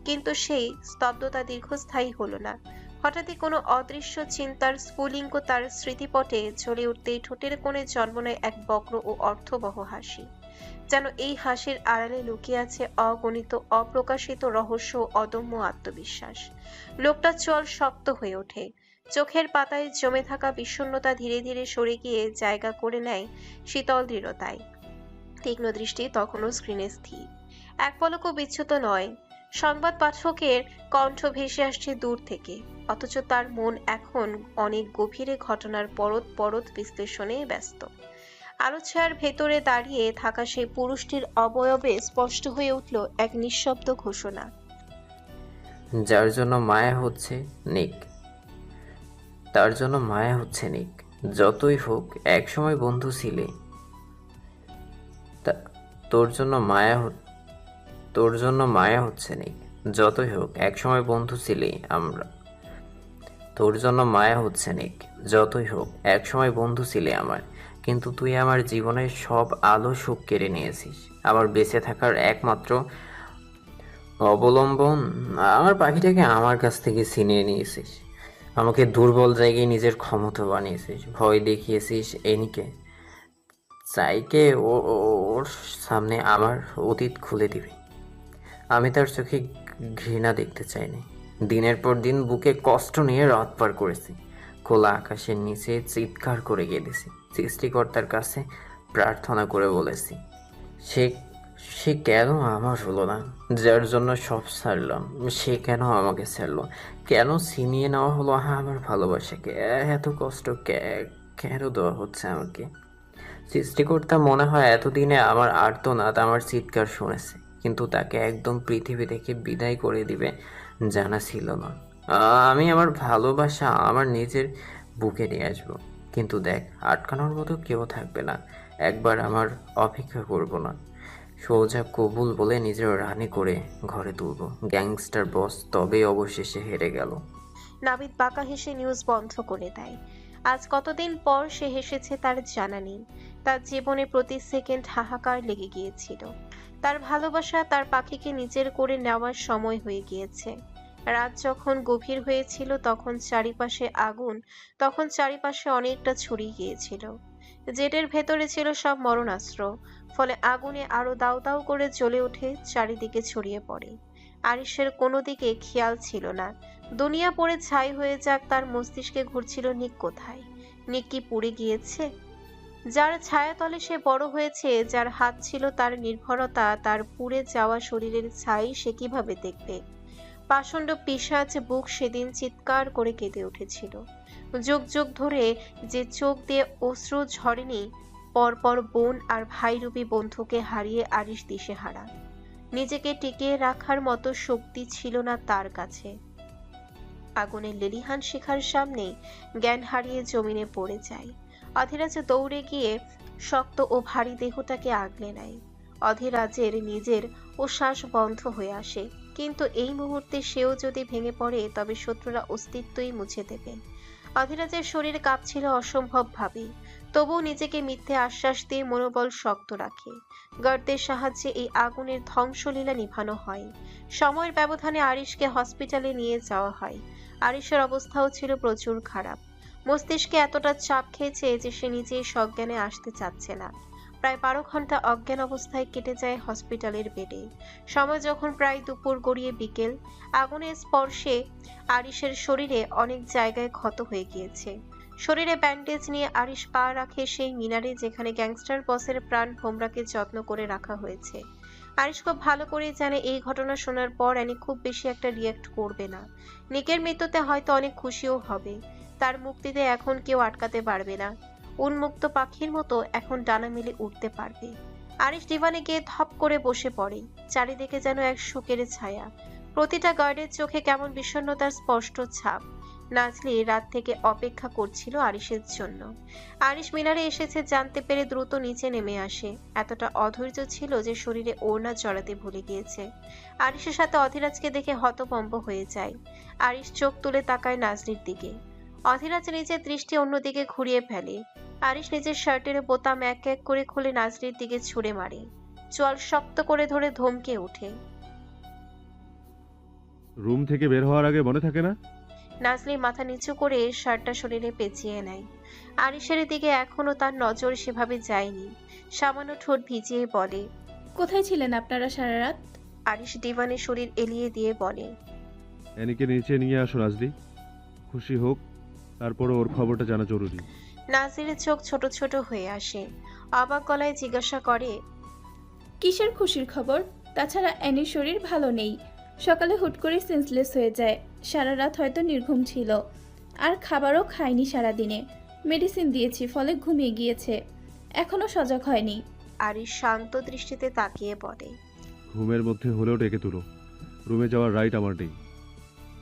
কিন্তু সেই স্তব্ধতা দীর্ঘস্থায়ী হলো না। হঠাৎই কোনো অদৃশ্য চিন্তার স্ফুলিঙ্গ তার স্মৃতিপটে জ্বলে উঠতেই ঠোঁটের কোণে জন্ম নেয় এক বক্র ও অর্থবহ হাসি। যেন এই হাসির আড়ালে লুকিয়ে আছে অগণিত অপ্রকাশিত রহস্য ও অদম্য আত্মবিশ্বাস। লোকটা চোয়াল শক্ত হয়ে ওঠে, চোখের পাতায় জমে থাকা বিষণ্ণতা ধীরে ধীরে সরে গিয়ে জায়গা করে নেয় শীতল দৃঢ়তায়। তীক্ষ্ণ দৃষ্টি তখনও স্ক্রিনে স্থির, এক পলকও বিচ্যুত নয়। সংবাদ পাঠকের কণ্ঠ ভেসে আসছে দূর থেকে, অথচ তার মন এখন অনেক গভীরে ঘটনার পরত পরত বিশ্লেষণে ব্যস্ত। আলোছায়ার ভেতরে দাঁড়িয়ে থাকা সেই পুরুষটির অবয়বে স্পষ্ট হয়ে উঠল এক নিঃশব্দ ঘোষণা। যার জন্য মায়া হচ্ছে নিক, তার জন্য মায়া হচ্ছে নিক। যতই হোক একসময় বন্ধু ছিলে। তোর জন্য মায়া হচ্ছে নিক। যতই হোক একসময় বন্ধু ছিলে আমরা। তোর জন্য মায়া হচ্ছে নিক। যতই হোক একসময় বন্ধু ছিলে আমার, কিন্তু তুই আমার জীবনের সব আলো সুখ কেড়ে নিয়েছিস। আমার বেঁচে থাকার একমাত্র অবলম্বন আমার পাখিটাকে আমার কাছ থেকে ছিনিয়ে নিয়েছিস। আমাকে দুর্বল জায়গায় নিজের ক্ষমতা বানিয়েছিস, ভয় দেখিয়েছিস এনিকে। চাইকে ওর সামনে আমার অতীত খুলে দিবি। আমি তার চোখে ঘৃণা দেখতে চাইনি। দিনের পর দিন বুকে কষ্ট নিয়ে রাত পার করেছি। খোলা আকাশের নিচে চিৎকার করে গেলেছি, সৃষ্টিকর্তার কাছে প্রার্থনা করে বলেছি, সে সে কেন আমার হলো না? যার জন্য সব ছাড়লাম সে কেন আমাকে ছাড়লো? কেন ছিনিয়ে নেওয়া হলো আমার ভালোবাসাকে? এত কষ্ট কেন দেওয়া হচ্ছে আমাকে? সৃষ্টিকর্তা মনে হয় এতদিনে আমার আর্তনাদ, আমার চিৎকার শুনেছে, কিন্তু তাকে একদম পৃথিবী থেকে বিদায় করে দিবে জানা ছিল না। আমি আমার ভালোবাসা আমার নিজের বুকে নিয়ে আসবো, কিন্তু দেখ, আটকানোর মতো কেউ থাকবে না। একবার আমার অপেক্ষা করব না, সোজা কবুল বলে নিজের রানী করে ঘরে তুলব। গ্যাংস্টার বস তবে অবশেষে হেরে গেল। নাবিদ বাঁকা হেসে নিউজ বন্ধ করে দেয়। আজ কতদিন পর সে হেসেছে তার জানা নেই। তার জীবনে প্রতি সেকেন্ড হাহাকার লেগে গিয়েছিল। তার ভালোবাসা, তার পাখিকে নিজের করে নেওয়ার সময় হয়ে গিয়েছে। রাত যখন গভীর হয়েছিল তখন চারিপাশে আগুন, তখন চারিপাশে অনেকটা ছড়িয়ে গিয়েছিল। জেটের ভেতরে ছিল সব মরণাস্ত্র, ফলে আগুনে আরো দাউ দাউ করে জ্বলে ওঠে, চারিদিকে ছড়িয়ে পড়ে। আরিশের কোনো দিকে খেয়াল ছিল না। দুনিয়া পড়ে ছাই হয়ে যাক, তার মস্তিষ্কে ঘুরছিল নিক কোথায়? নিক কি পুড়ে গিয়েছে? যার ছায়াতলে সে বড় হয়েছে, যার হাত ছিল তার নির্ভরতা, তার পুড়ে যাওয়া শরীরের ছাই সে কিভাবে দেখবে? পাষণ্ড পিশাচ বুক সেদিন চিৎকার করে কেঁদে উঠেছিল। যুগ যুগ ধরে যে চোখ দিয়ে অশ্রু ঝরেনি, পরপর বোন আর ভাইরূপী বন্ধুকে হারিয়ে আরিশ দিশেহারা। নিজেকে টিকিয়ে রাখার মতো শক্তি ছিল না তার কাছে। আগুনের লেলিহান শিখার সামনে জ্ঞান হারিয়ে জমিনে পড়ে যায়। অধীরাজ দৌড়ে গিয়ে শক্ত ও ভারী দেহটাকে আগলে নেয়। অধীরাজের নিজের ও শ্বাস বন্ধ হয়ে আসে, কিন্তু এই মুহূর্তে সেও যদি ভেঙে পড়ে তবে শত্রুরা অস্তিত্বই মুছে দেবে। অধীরাজের শরীর কাঁপছিল অসম্ভবভাবে, তবুও নিজেকে মিথ্যে আশ্বাস দিয়ে মনোবল শক্ত রাখে। গর্তের সাহায্যে এই আগুনের ধ্বংসলীলা নিভানো হয়। সময়ের ব্যবধানে আরিশকে হসপিটালে নিয়ে যাওয়া হয়। আরিশের অবস্থাও ছিল প্রচুর খারাপ। মস্তিষ্কে এতটা চাপ খেয়েছে যে সে নিজেই সজ্ঞানে আসতে চাচ্ছে না। প্রায় 12 ঘন্টা অজ্ঞান অবস্থায় কেটে যায় হসপিটালের বেডে। সময় যখন প্রায় দুপুর গড়িয়ে বিকেল, আগুনের স্পর্শে আরিশের শরীরে অনেক জায়গায় ক্ষত হয়ে গিয়েছে। শরীরে ব্যান্ডেজ নিয়ে আরিশ পা রাখে সেই মিনারে যেখানে গ্যাংস্টার বসের প্রাণ ভোমরাকে যত্ন করে রাখা হয়েছে। আরিশ খুব ভালো করেই জানে এই ঘটনা শোনার পর অ্যানি খুব বেশি একটা রিয়্যাক্ট করবে না। নিকের মৃত্যুতে হয়তো অনেক খুশিও হবে। তার মুক্তিতে এখন কেউ আটকাতে পারবে না। উন্মুক্ত পাখির মতো এখন ডানা মেলে উঠতে পারবে। আরিশ ডিভানে গিয়ে ধপ করে বসে পড়ে। চারিদিকে যেন এক শোকের ছায়া। প্রতিটা গার্ডের চোখে কেমন বিষণ্ণতার স্পষ্ট ছাপ। নাজলি রাত থেকে অপেক্ষা করছিল আরিশের জন্য। আরিশ মিনারে এসেছে জানতে পেরে দ্রুত নিচে নেমে আসে। এতটা অধৈর্য ছিল যে শরীরে ওড়না জড়াতে ভুলে গিয়েছে। আরিশের সাথে অধীরাজকে দেখে হতভম্ব হয়ে যায়। আরিশ চোখ তুলে তাকায় নাজলির দিকে। অধীরাজ নিজের দৃষ্টি অন্যদিকে ঘুরিয়ে ফেলে। আরিশ নিজের শার্টের বোতাম এক এক করে খুলে নাজলির দিকে ছুঁড়ে মারে। চোয়াল শক্ত করে ধরে ধমকে ওঠে। রুম থেকে বের হওয়ার আগে মনে থাকে না? নাজলি মাথা নিচু করে শার্টটা শরীরে পেঁচিয়ে নেয়। আরিশের দিকে এখনো তার নজর সেভাবে যায়নি। সামান্য ঠোঁট ভিজিয়ে বলে, কোথায় ছিলেন আপনারা সারা রাত? আরিশ ডিভানের শরীর এলিয়ে দিয়ে বলে, অ্যানিকে নিচে নিয়ে আসো নাজলি। খুশি হোক, তারপরও ওর খবরটা জানা জরুরি। নাজিরের চোখ ছোট ছোট হয়ে আসে। অবাক গলায় জিজ্ঞাসা করে, কিসের খুশির খবর? তাছাড়া অ্যানির শরীর ভালো নেই, সকালে হুট করে সেন্সলেস হয়ে যায়। সারা রাত হয়তো নির্ঘুম ছিল, আর খাবারও খায়নি সারাদিনে। মেডিসিন দিয়েছি, ফলে ঘুমিয়ে গিয়েছে, এখনো সজাগ হয়নি। আরিশ শান্ত দৃষ্টিতে তাকিয়ে বলে, ঘুমের মধ্যে হলেও ডেকে তুলো। রুমে যাওয়ার রাইট আমার নেই,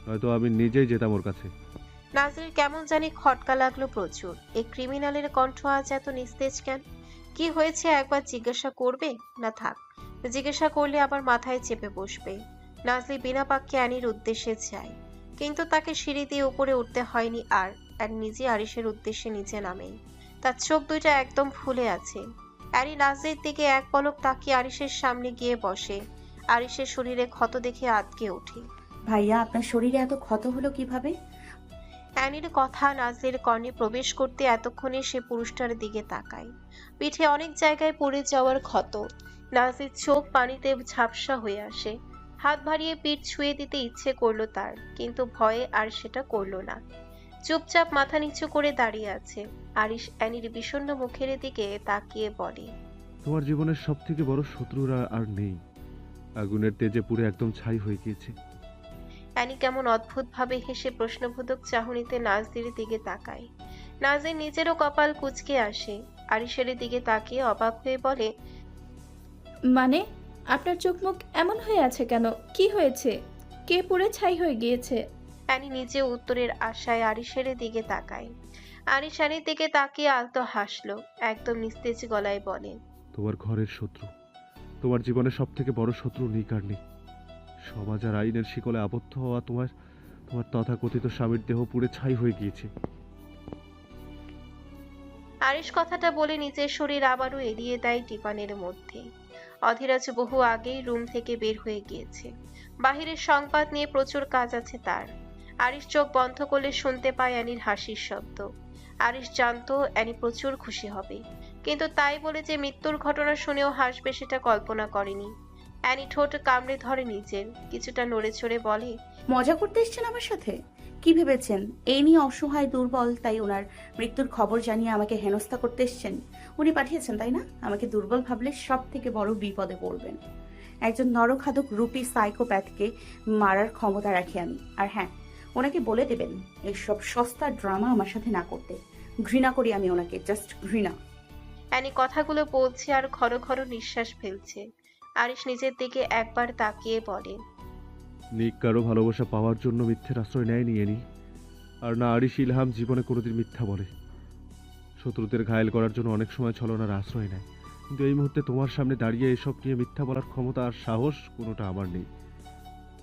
হয়তো আমি নিজেই যেতাম ওর কাছে। নাজির কেমন জানি খটকা লাগলো প্রচুর। এই ক্রিমিনালের কণ্ঠ আজ এত নিস্তেজ কেন? কি হয়েছে একবার জিজ্ঞাসা করবে? না থাক, জিজ্ঞাসা করলে আবার মাথায় চেপে বসবে। নাজলি বিনা বাক্যে অ্যানির উদ্দেশ্যে যায়, কিন্তু তাকে সিঁড়ি দিয়ে উপরে উঠতে হয়নি। আর নিজে আরিশের উদ্দেশ্যে নিচে নামেই। তার চোখ দুইটা একদম ফুলে আছে। অ্যানি নাজলির দিকে এক পলক তাকিয়ে আরিশের সামনে গিয়ে বসে। আরিশের শরীরে ক্ষত দেখে আঁতকে ওঠে। ভাইয়া, আপনার শরীরে এত ক্ষত হলো কিভাবে? অ্যানির কথা নাজলির কর্ণে প্রবেশ করতে এতক্ষণে সে পুরুষটার দিকে তাকায়। পিঠে অনেক জায়গায় পড়ে যাওয়ার ক্ষত। নাজলির চোখ পানিতে ঝাপসা হয়ে আসে। হাত বাড়িয়ে পিঠ ছুঁয়ে দিতে ইচ্ছে করলো তার, কিন্তু ভয়ে আর সেটা করলো না। চুপচাপ মাথা নিচু করে দাঁড়িয়ে আছে। আরিশ অ্যানির বিষণ্ণ মুখের দিকে তাকিয়ে বলে, তোমার জীবনের সব থেকে বড় শত্রুরা আর নেই। আগুনের তেজে পুরো একদম ছাই হয়ে গিয়েছে। অ্যানি কেমন অদ্ভুত ভাবে হেসে প্রশ্নবোধক চাহনিতে নাজদির দিকে তাকায়। নাজির নিজেরও কপাল কুঁচকে আসে। আরিশের দিকে তাকিয়ে অবাক হয়ে বলে, মানে আপনার চোখ মুখ এমন হয়ে আছে কেন? কি হয়েছে? কে পুড়ে ছাই হয়ে গিয়েছে? অ্যানি নিজে উত্তরের আশায় আরিশের দিকে তাকায়। আরিশ অ্যানির দিকে তাকিয়ে আলতো হাসলো, একদম নিস্তেজ গলায় বলে, তোমার ঘরের শত্রু, তোমার জীবনের সব থেকে বড় শত্রু নিক আর নেই। সমাজ আর আইনের শিকলে আবদ্ধ হওয়া তোমার তোমার তথাকথিত স্বামীর দেহ পুড়ে ছাই হয়ে গিয়েছে। আরিশ কথাটা বলে নিজের শরীর আবারও এড়িয়ে দেয় টিপানের মধ্যে। অধীরাজ বহু আগেই রুম থেকে বের হয়ে গিয়েছে। বাহিরের সংবাদ নিয়ে প্রচুর কাজ আছে তার। আরিশ চোখ বন্ধ করলে শুনতে পায় অ্যানির হাসির শব্দ। আরিশ জানতো অ্যানি প্রচুর খুশি হবে, কিন্তু তাই বলে যে মৃত্যুর ঘটনা শুনেও হাসবে সেটা কল্পনা করেনি। অ্যানি ঠোঁট কামড়ে ধরে নিজের, কিছুটা নড়ে চড়ে বলে, মজা করতে এসেছেন আমার সাথে? কি ভেবেছেন এই নিয়ে অসহায় দুর্বল তাই ওনার মৃত্যুর খবর জানিয়ে আমাকে হেনস্থা করতে এসেছেন? উনি পাঠিয়েছেন তাই না? আমাকে দুর্বল ভাবলে সব থেকে বড় বিপদে পড়বেন। একজন নরখাদক রূপী সাইকোপ্যাথকে মারার ক্ষমতা রাখি আমি। আর হ্যাঁ, ওনাকে বলে দেবেন এইসব সস্তা ড্রামা আমার সাথে না করতে। ঘৃণা করি আমি ওনাকে, জাস্ট ঘৃণা। অ্যানি কথাগুলো বলছে আর ঘন ঘন নিঃশ্বাস ফেলছে। আরিশ নিজের দিকে একবার তাকিয়ে বলে, নিক কারো ভালোবাসা পাওয়ার জন্য মিথ্যের আশ্রয় নেয়নি এনি, আর না আরিশ ইলহাম জীবনে কোনোদিন মিথ্যা বলে। শত্রুদের ঘায়েল করার জন্য অনেক সময় ছলনার আশ্রয় নেয়, কিন্তু এই মুহূর্তে তোমার সামনে দাঁড়িয়ে এসব নিয়ে মিথ্যা বলার ক্ষমতা আর সাহস কোনোটা আমার নেই।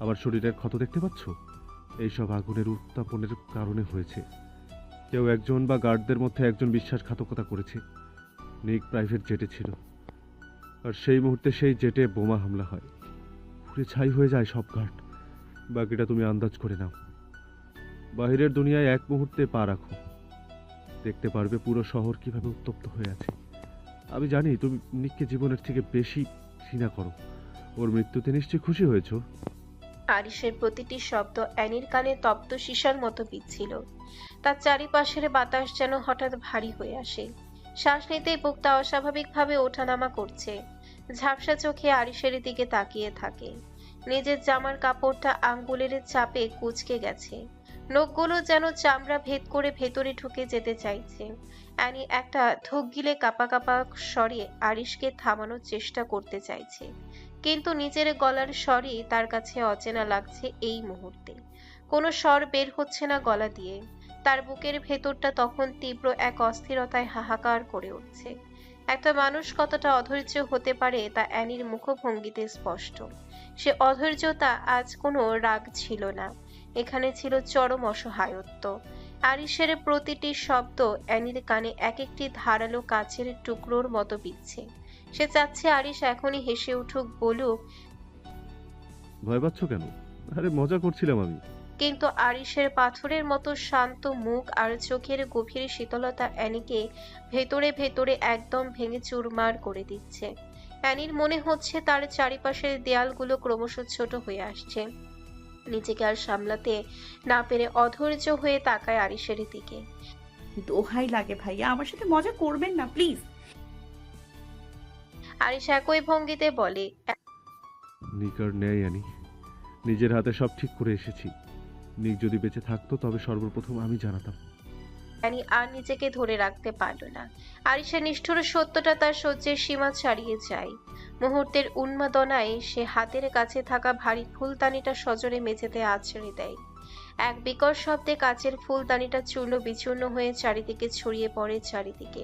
আমার শরীরের ক্ষত দেখতে পাচ্ছ? এইসব আগুনের উত্তাপনের কারণে হয়েছে। কেউ একজন বা গার্ডদের মধ্যে একজন বিশ্বাসঘাতকতা করেছে। নিক প্রাইভেট জেটে ছিল, আর সেই মুহূর্তে সেই জেটে বোমা হামলা হয়, পুড়ে ছাই হয়ে যায় সব গার্ড। বাকিটা তুমি আন্দাজ করে নাও। বাহিরের দুনিয়ায় এক মুহূর্তে পা রাখো, দেখতে পারবে পুরো শহর কিভাবে উত্তপ্ত হয়ে আছে। আমি জানি তুমি নিককে জীবনের থেকে বেশি ঘৃণা করো। ওর মৃত্যুতে নিশ্চয়ই খুশি হয়েছো। আরিশের প্রতিটি শব্দ অ্যানির কানে তপ্ত সীসার মতো বিচ্ছিল। তার চারিপাশের বাতাস যেন হঠাৎ ভারী হয়ে আসে। শ্বাস নিতেই বুকটা অস্বাভাবিকভাবে ওঠানামা করছে। ঝাপসা চোখে আরিশের দিকে তাকিয়ে থাকে। নিজের জামার কাপড়টা আঙ্গুলের চাপে কুঁচকে গেছে। নখগুলো যেন চামড়া ভেদ করে ভেতরে ঢুকে যেতে চাইছে। অ্যানি একটা ঢোক গিলে কাপা কাপা স্বরে আরিশকে থামানোর চেষ্টা করতে চাইছে, কিন্তু নিজের গলার স্বরই তার কাছে অচেনা লাগছে এই মুহূর্তে। কোনো স্বর বের হচ্ছে না গলা দিয়ে। তার বুকের ভেতরটা তখন তীব্র এক অস্থিরতায় হাহাকার করে উঠছে। একটা মানুষ কতটা অধৈর্য হতে পারে তা অ্যানির মুখভঙ্গিতে স্পষ্ট। সে অধৈর্যতা আজ কোনো রাগ ছিল না, এখানে ছিল চরম অসহায়ত্ব। আরিশের প্রতিটি শব্দ অ্যানির কানে এক একটি ধারালো কাচের টুকরোর মতো বিচ্ছে। সে চাচ্ছে আরিশ এখনই হেসে উঠুক, বলুক, ভয় পাচ্ছ কেন? আরে মজা করছিলাম আমি। কিন্তু আরিশের পাথরের মতো শান্ত মুখ আর চোখের গভীর শীতলতা অ্যানিকে ভেতরে ভেতরে একদম ভেঙে চুরমার করে দিচ্ছে। অ্যানির মনে হচ্ছে তার চারিপাশের দেয়ালগুলো ক্রমশ ছোট হয়ে আসছে। নিজেকে আর সামলাতে না পেরে অধৈর্য হয়ে তাকায় আরিশের দিকে। দোহাই লাগে ভাইয়া, আমার সাথে মজা করবেন না প্লিজ। আরিশ একই ভঙ্গিতে বলে, নিকার নেই আনি, নিজের হাতে সব ঠিক করে এসেছি। নিক যদি বেঁচে থাকতো তবে সর্বপ্রথম আমি জানাতাম। অ্যানি আর নিজেকে ধরে রাখতে পারল না। আরিশের নিষ্ঠুর সত্যটা তার সহ্যের সীমা ছাড়িয়ে যায়। মুহূর্তের উন্মাদনায় সে হাতের কাছে থাকা ভারী ফুলদানিটা সজোরে মেঝেতে আছড়ে দেয়। এক বিকট শব্দে কাচের ফুলদানিটা চূর্ণ বিচূর্ণ হয়ে চারিদিকে ছড়িয়ে পড়ে চারিদিকে।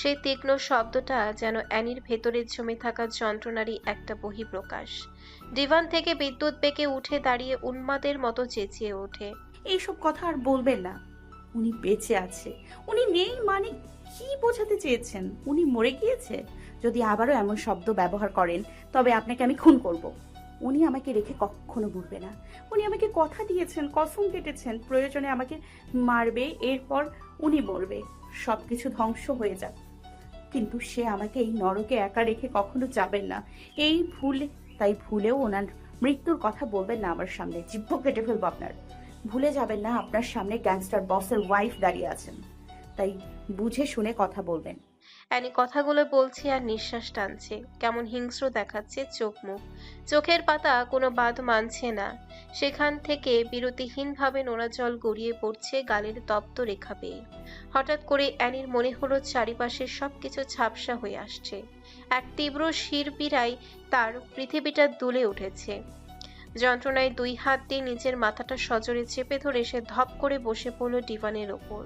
সেই তীক্ষ্ণ শব্দটা যেন অ্যানির ভেতরে জমে থাকা যন্ত্রণারই একটা বহিঃপ্রকাশ। ডিভান থেকে বিদ্যুৎ বেগে উঠে দাঁড়িয়ে উন্মাদের মতো চেঁচিয়ে ওঠে, এইসব কথা আর বলবেন না। উনি বেঁচে আছে, উনি নেই মানে কি বোঝাতে চেয়েছেন? উনি মরে গিয়েছে? যদি আবারও এমন শব্দ ব্যবহার করেন তবে আপনাকে আমি খুন করব। উনি আমাকে রেখে কখনো ভুলবে না। উনি আমাকে কথা দিয়েছেন, কসম কেটেছেন, প্রয়োজনে আমাকে মারবে, এরপর উনি মরবে, সবকিছু ধ্বংস হয়ে যাক, কিন্তু সে আমাকে এই নরকে একা রেখে কখনো যাবেন না। এই ভুলে, তাই ভুলেও ওনার মৃত্যুর কথা বলবেন না আমার সামনে, জিহ্বা কেটে ফেলবো আপনার। ভুলে যাবেন না আপনার সামনে গ্যাংস্টার বসের ওয়াইফ দাঁড়িয়ে আছেন, তাই বুঝে শুনে কথা বলবেন। অ্যানি কথাগুলো বলছে আর নিঃশ্বাস টানছে। কেমন হিংস্র দেখাচ্ছে চোখ মুখ, চোখের পাতা কোনো বাদ মানছে না। সেখান থেকে বিরতিহীনভাবে নোনা জল গড়িয়ে পড়ছে গালের তপ্ত রেখা বেয়ে। হঠাৎ করে অ্যানির মনে হলো চারিপাশের সবকিছু ঝাপসা হয়ে আসছে। এক তীব্র শিরবিড়ায় তার পৃথিবীটা দুলে উঠেছে। যন্ত্রণায় দুই হাত দিয়ে নিজের মাথাটা সজোরে চেপে ধরে সে ধপ করে বসে পড়ল ডিভানের ওপর।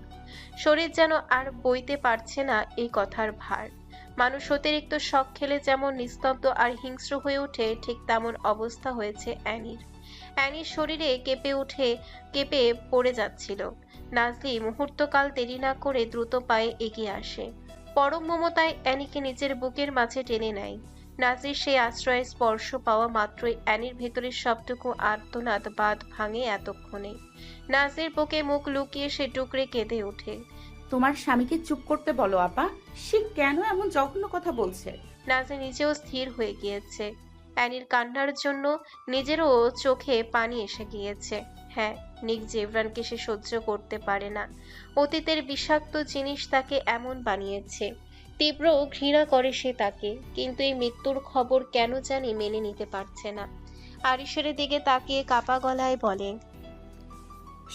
শরীর যেন আর বইতে পারছে না এই কথার ভার। মানুষ অতিরিক্ত শখ খেলে যেমন নিস্তব্ধ আর হিংস্র হয়ে ওঠে, ঠিক তেমন অবস্থা হয়েছে অ্যানির। অ্যানির শরীরে কেঁপে পড়ে যাচ্ছিল। নাজলি মুহূর্তকাল দেরি না করে দ্রুত পায়ে এগিয়ে আসে। পরম মমতায় অ্যানিকে নিজের বুকের মাঝে টেনে নেয়। নাজির সেই আশ্রয়ের স্পর্শ পাওয়া মাত্রই অ্যানির ভেতরের সবটুকু আর্তনাদ বাঁধ ভাঙে এতক্ষণে। নাজির বুকে মুখ লুকিয়ে সে টুকরে কেঁদে ওঠে। তোমার স্বামীকে চুপ করতে বলো আপা, সে কেন এমন জঘন্য কথা বলছে? নাজির নিজেও স্থির হয়ে গিয়েছে। অ্যানির কান্নার জন্য নিজেরও চোখে পানি এসে গিয়েছে। হ্যাঁ, নিক জেভরানকে সে সহ্য করতে পারে না। অতীতের বিষাক্ত জিনিস তাকে এমন বানিয়েছে। তীব্র ঘৃণা করে সে তাকে, কিন্তু এই মৃত্যুর খবর কেন জানি মেনে নিতে পারছে না। আরিশের দিকে তাকিয়ে কাপা গলায় বলে,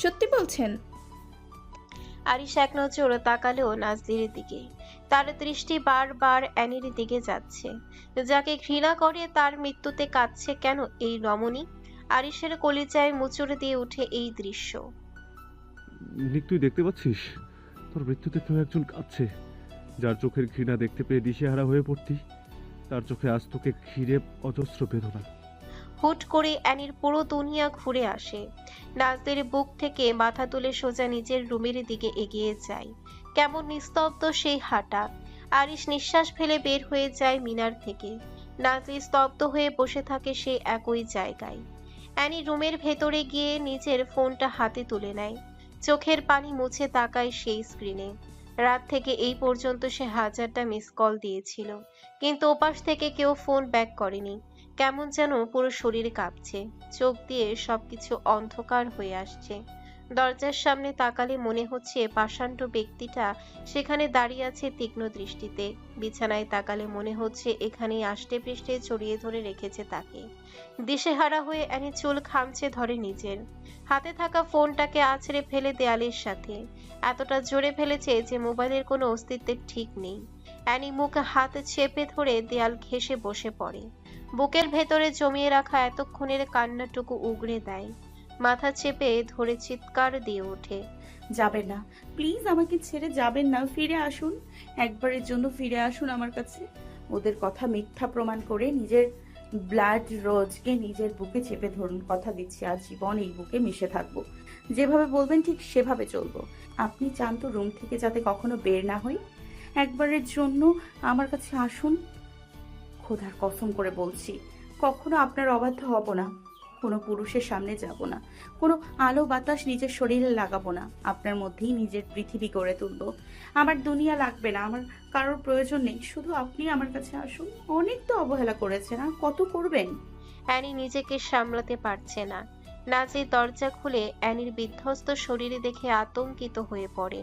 সত্যি বলছেন? আরিশ এক নজর তাকালেও নাজলির দিকে। তার দৃষ্টি বারবার অ্যানির দিকে যাচ্ছে। যাকে ঘৃণা করে তার মৃত্যুতে কাঁদছে কেন এই রমণী? আরিশের কলিজায় মুচড়ে দিয়ে উঠে এই দৃশ্য। নিক, তুই দেখতে পাচ্ছিস তোর মৃত্যুতে কেউ একজন কাঁদছে, যার চোখের ঘৃণা দেখতে পেয়ে দিশেহারা হয়ে পড়তি, তার চোখে আজ তোকে ঘিরে অজস্র বেদনা। হুট করে অ্যানির পুরো দুনিয়া ঘুরে আসে। নাজদের বুক থেকে মাথা তুলে সোজা নিজের রুমের দিকে এগিয়ে যায়। কেমন নিস্তব্ধ সেই হাঁটা। আরিশ নিঃশ্বাস ফেলে বের হয়ে যায় মিনার থেকে। নাজরি স্তব্ধ হয়ে বসে থাকে সেই একই জায়গায়। অ্যানি রুমের ভেতরে গিয়ে নিজের ফোনটা হাতে তুলে নেয়। চোখের পানি মুছে তাকায় সেই স্ক্রিনে। রাত থেকে এই পর্যন্ত সে হাজারটা মিস কল দিয়েছিল, কিন্তু ওপাশ থেকে কেউ ফোন ব্যাক করেনি। কেমন যেন পুরো শরীর কাঁপছে, চোখ দিয়ে সবকিছু অন্ধকার হয়ে আসছে। দরজার সামনে তাকালে মনে হচ্ছে পাষাণ্ড ব্যক্তিটা সেখানে দাঁড়িয়ে আছে তীক্ষ্ণ দৃষ্টিতে। বিছানায় তাকালে মনে হচ্ছে এখানেই আষ্টে পৃষ্ঠে জড়িয়ে ধরে রেখেছে তাকে। দিশেহারা হয়ে অ্যানি চুল খামচে ধরে নিজের হাতে থাকা ফোনটাকে আছড়ে ফেলে দেয়ালের সাথে। এতটা জোরে ফেলেছে যে মোবাইলের কোনো অস্তিত্বের ঠিক নেই। অ্যানি মুখে হাত চেপে ধরে দেয়াল ঘেঁষে বসে পড়ে। বুকের ভেতরে জমিয়ে রাখা এতক্ষণের কান্নাটুকু উগড়ে দেয়। মাথা চেপে ধরে চিৎকার দিয়ে ওঠে, যাবেন না প্লিজ, আমাকে ছেড়ে যাবেন না, ফিরে আসুন, একবারের জন্য ফিরে আসুন আমার কাছে। ওদের কথা মিথ্যা প্রমাণ করে নিজের ব্লাড রোজকে নিজের বুকে চেপে ধরুন, কথা দিচ্ছি আজীবন এই বুকে মিশে থাকবো। যেভাবে বলবেন ঠিক সেভাবে চলবো। আপনি চান তো রুম থেকে যাতে কখনো বের না হই? একবারের জন্য আমার কাছে আসুন, খোদার কসম করে বলছি কখনো আপনার অবাধ্য হব না। কোনো পুরুষের সামনে যাব না, কোনো আলো বাতাস নিজের শরীরে লাগাবো না, আপনার মধ্যেই নিজের পৃথিবী গড়ে তুলবো। আমার দুনিয়া লাগবে না, আমার কারোর প্রয়োজন নেই, শুধু আপনি আমার কাছে আসুন। অনেক তো অবহেলা করেছেন, আর কত করবেন? অ্যানি নিজেকে সামলাতে পারছে না। নাজির দরজা খুলে অ্যানির বিধ্বস্ত শরীরে দেখে আতঙ্কিত হয়ে পড়ে।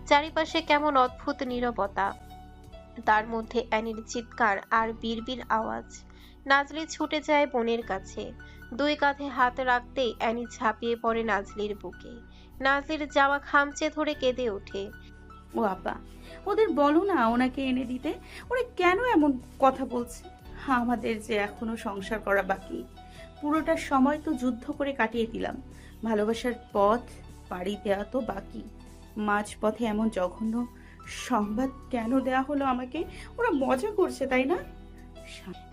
চারিপাশে কেমন অদ্ভুত নীরবতা, তার মধ্যে অ্যানির চিৎকার আর বিড়বিড় আওয়াজ। নাজলি ছুটে যায় বোনের কাছে, দুই কাঁধে হাত রাখতেই অ্যানি ঝাঁপিয়ে পড়ে নাজলির বুকে। নাজলির জামা খামচে ধরে কেঁদে ওঠে। ও আপা, ওদের বলো না ওনাকে এনে দিতে। ওরা কেন এমন কথা বলছে? আমাদের যে এখনো সংসার করা বাকি, পুরোটা সময় তো যুদ্ধ করে কাটিয়ে দিলাম, ভালোবাসার পথ পাড়ি দেওয়া তো বাকি। মাঝপথে এমন জঘন্য সংবাদ কেন দেয়া হলো আমাকে? ওরা মজা করছে, তাই না?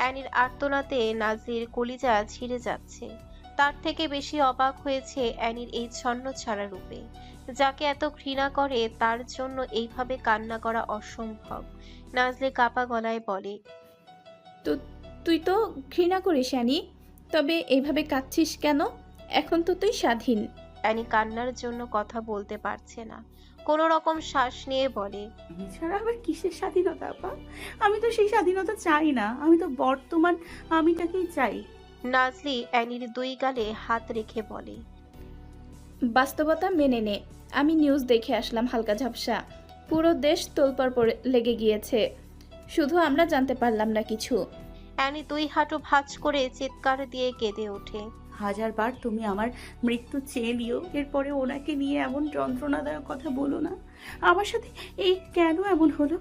অ্যানির আর্তনাতে নাজির কলিজা ছিঁড়ে যাচ্ছে। তার থেকে বেশি অবাক হয়েছে অ্যানির এই ছন্নছাড়া রূপে। যাকে এত ঘৃণা করে তার জন্য এইভাবে কান্না করা অসম্ভব। নাজলি কাপা গলায় বলে, তো তুই তো ঘৃণা করিস অ্যানি, তবে এইভাবে কাঁদছিস কেন? এখন তো তুই স্বাধীন। অ্যানি কান্নার জন্য কথা বলতে পারছে না, কোনো রকম শ্বাস নিয়ে বলে, আমি ছাড়া আবার কিসের স্বাধীনতা আপা? আমি তো সেই স্বাধীনতা চাই না, আমি তো বর্তমান আমিটাকেই চাই। নাজলি অ্যানির দুই গালে হাত রেখে বলে, বাস্তবতা মেনে নে। আমি নিউজ দেখে আসলাম হালকা ঝাপসা, পুরো দেশ তোলপাড় পড়ে লেগে গিয়েছে, শুধু আমরা জানতে পারলাম না কিছু। অ্যানি দুই হাঁটু ভাঁজ করে চিৎকার দিয়ে কেঁদে ওঠে। হাজারবার তুমি আমার মৃত্যু চেয়ে নিও, এরপরে ওনাকে নিয়ে এমন যন্ত্রণাদায়ক কথা বলো না। আমার সাথে এই কেন এমন হলো?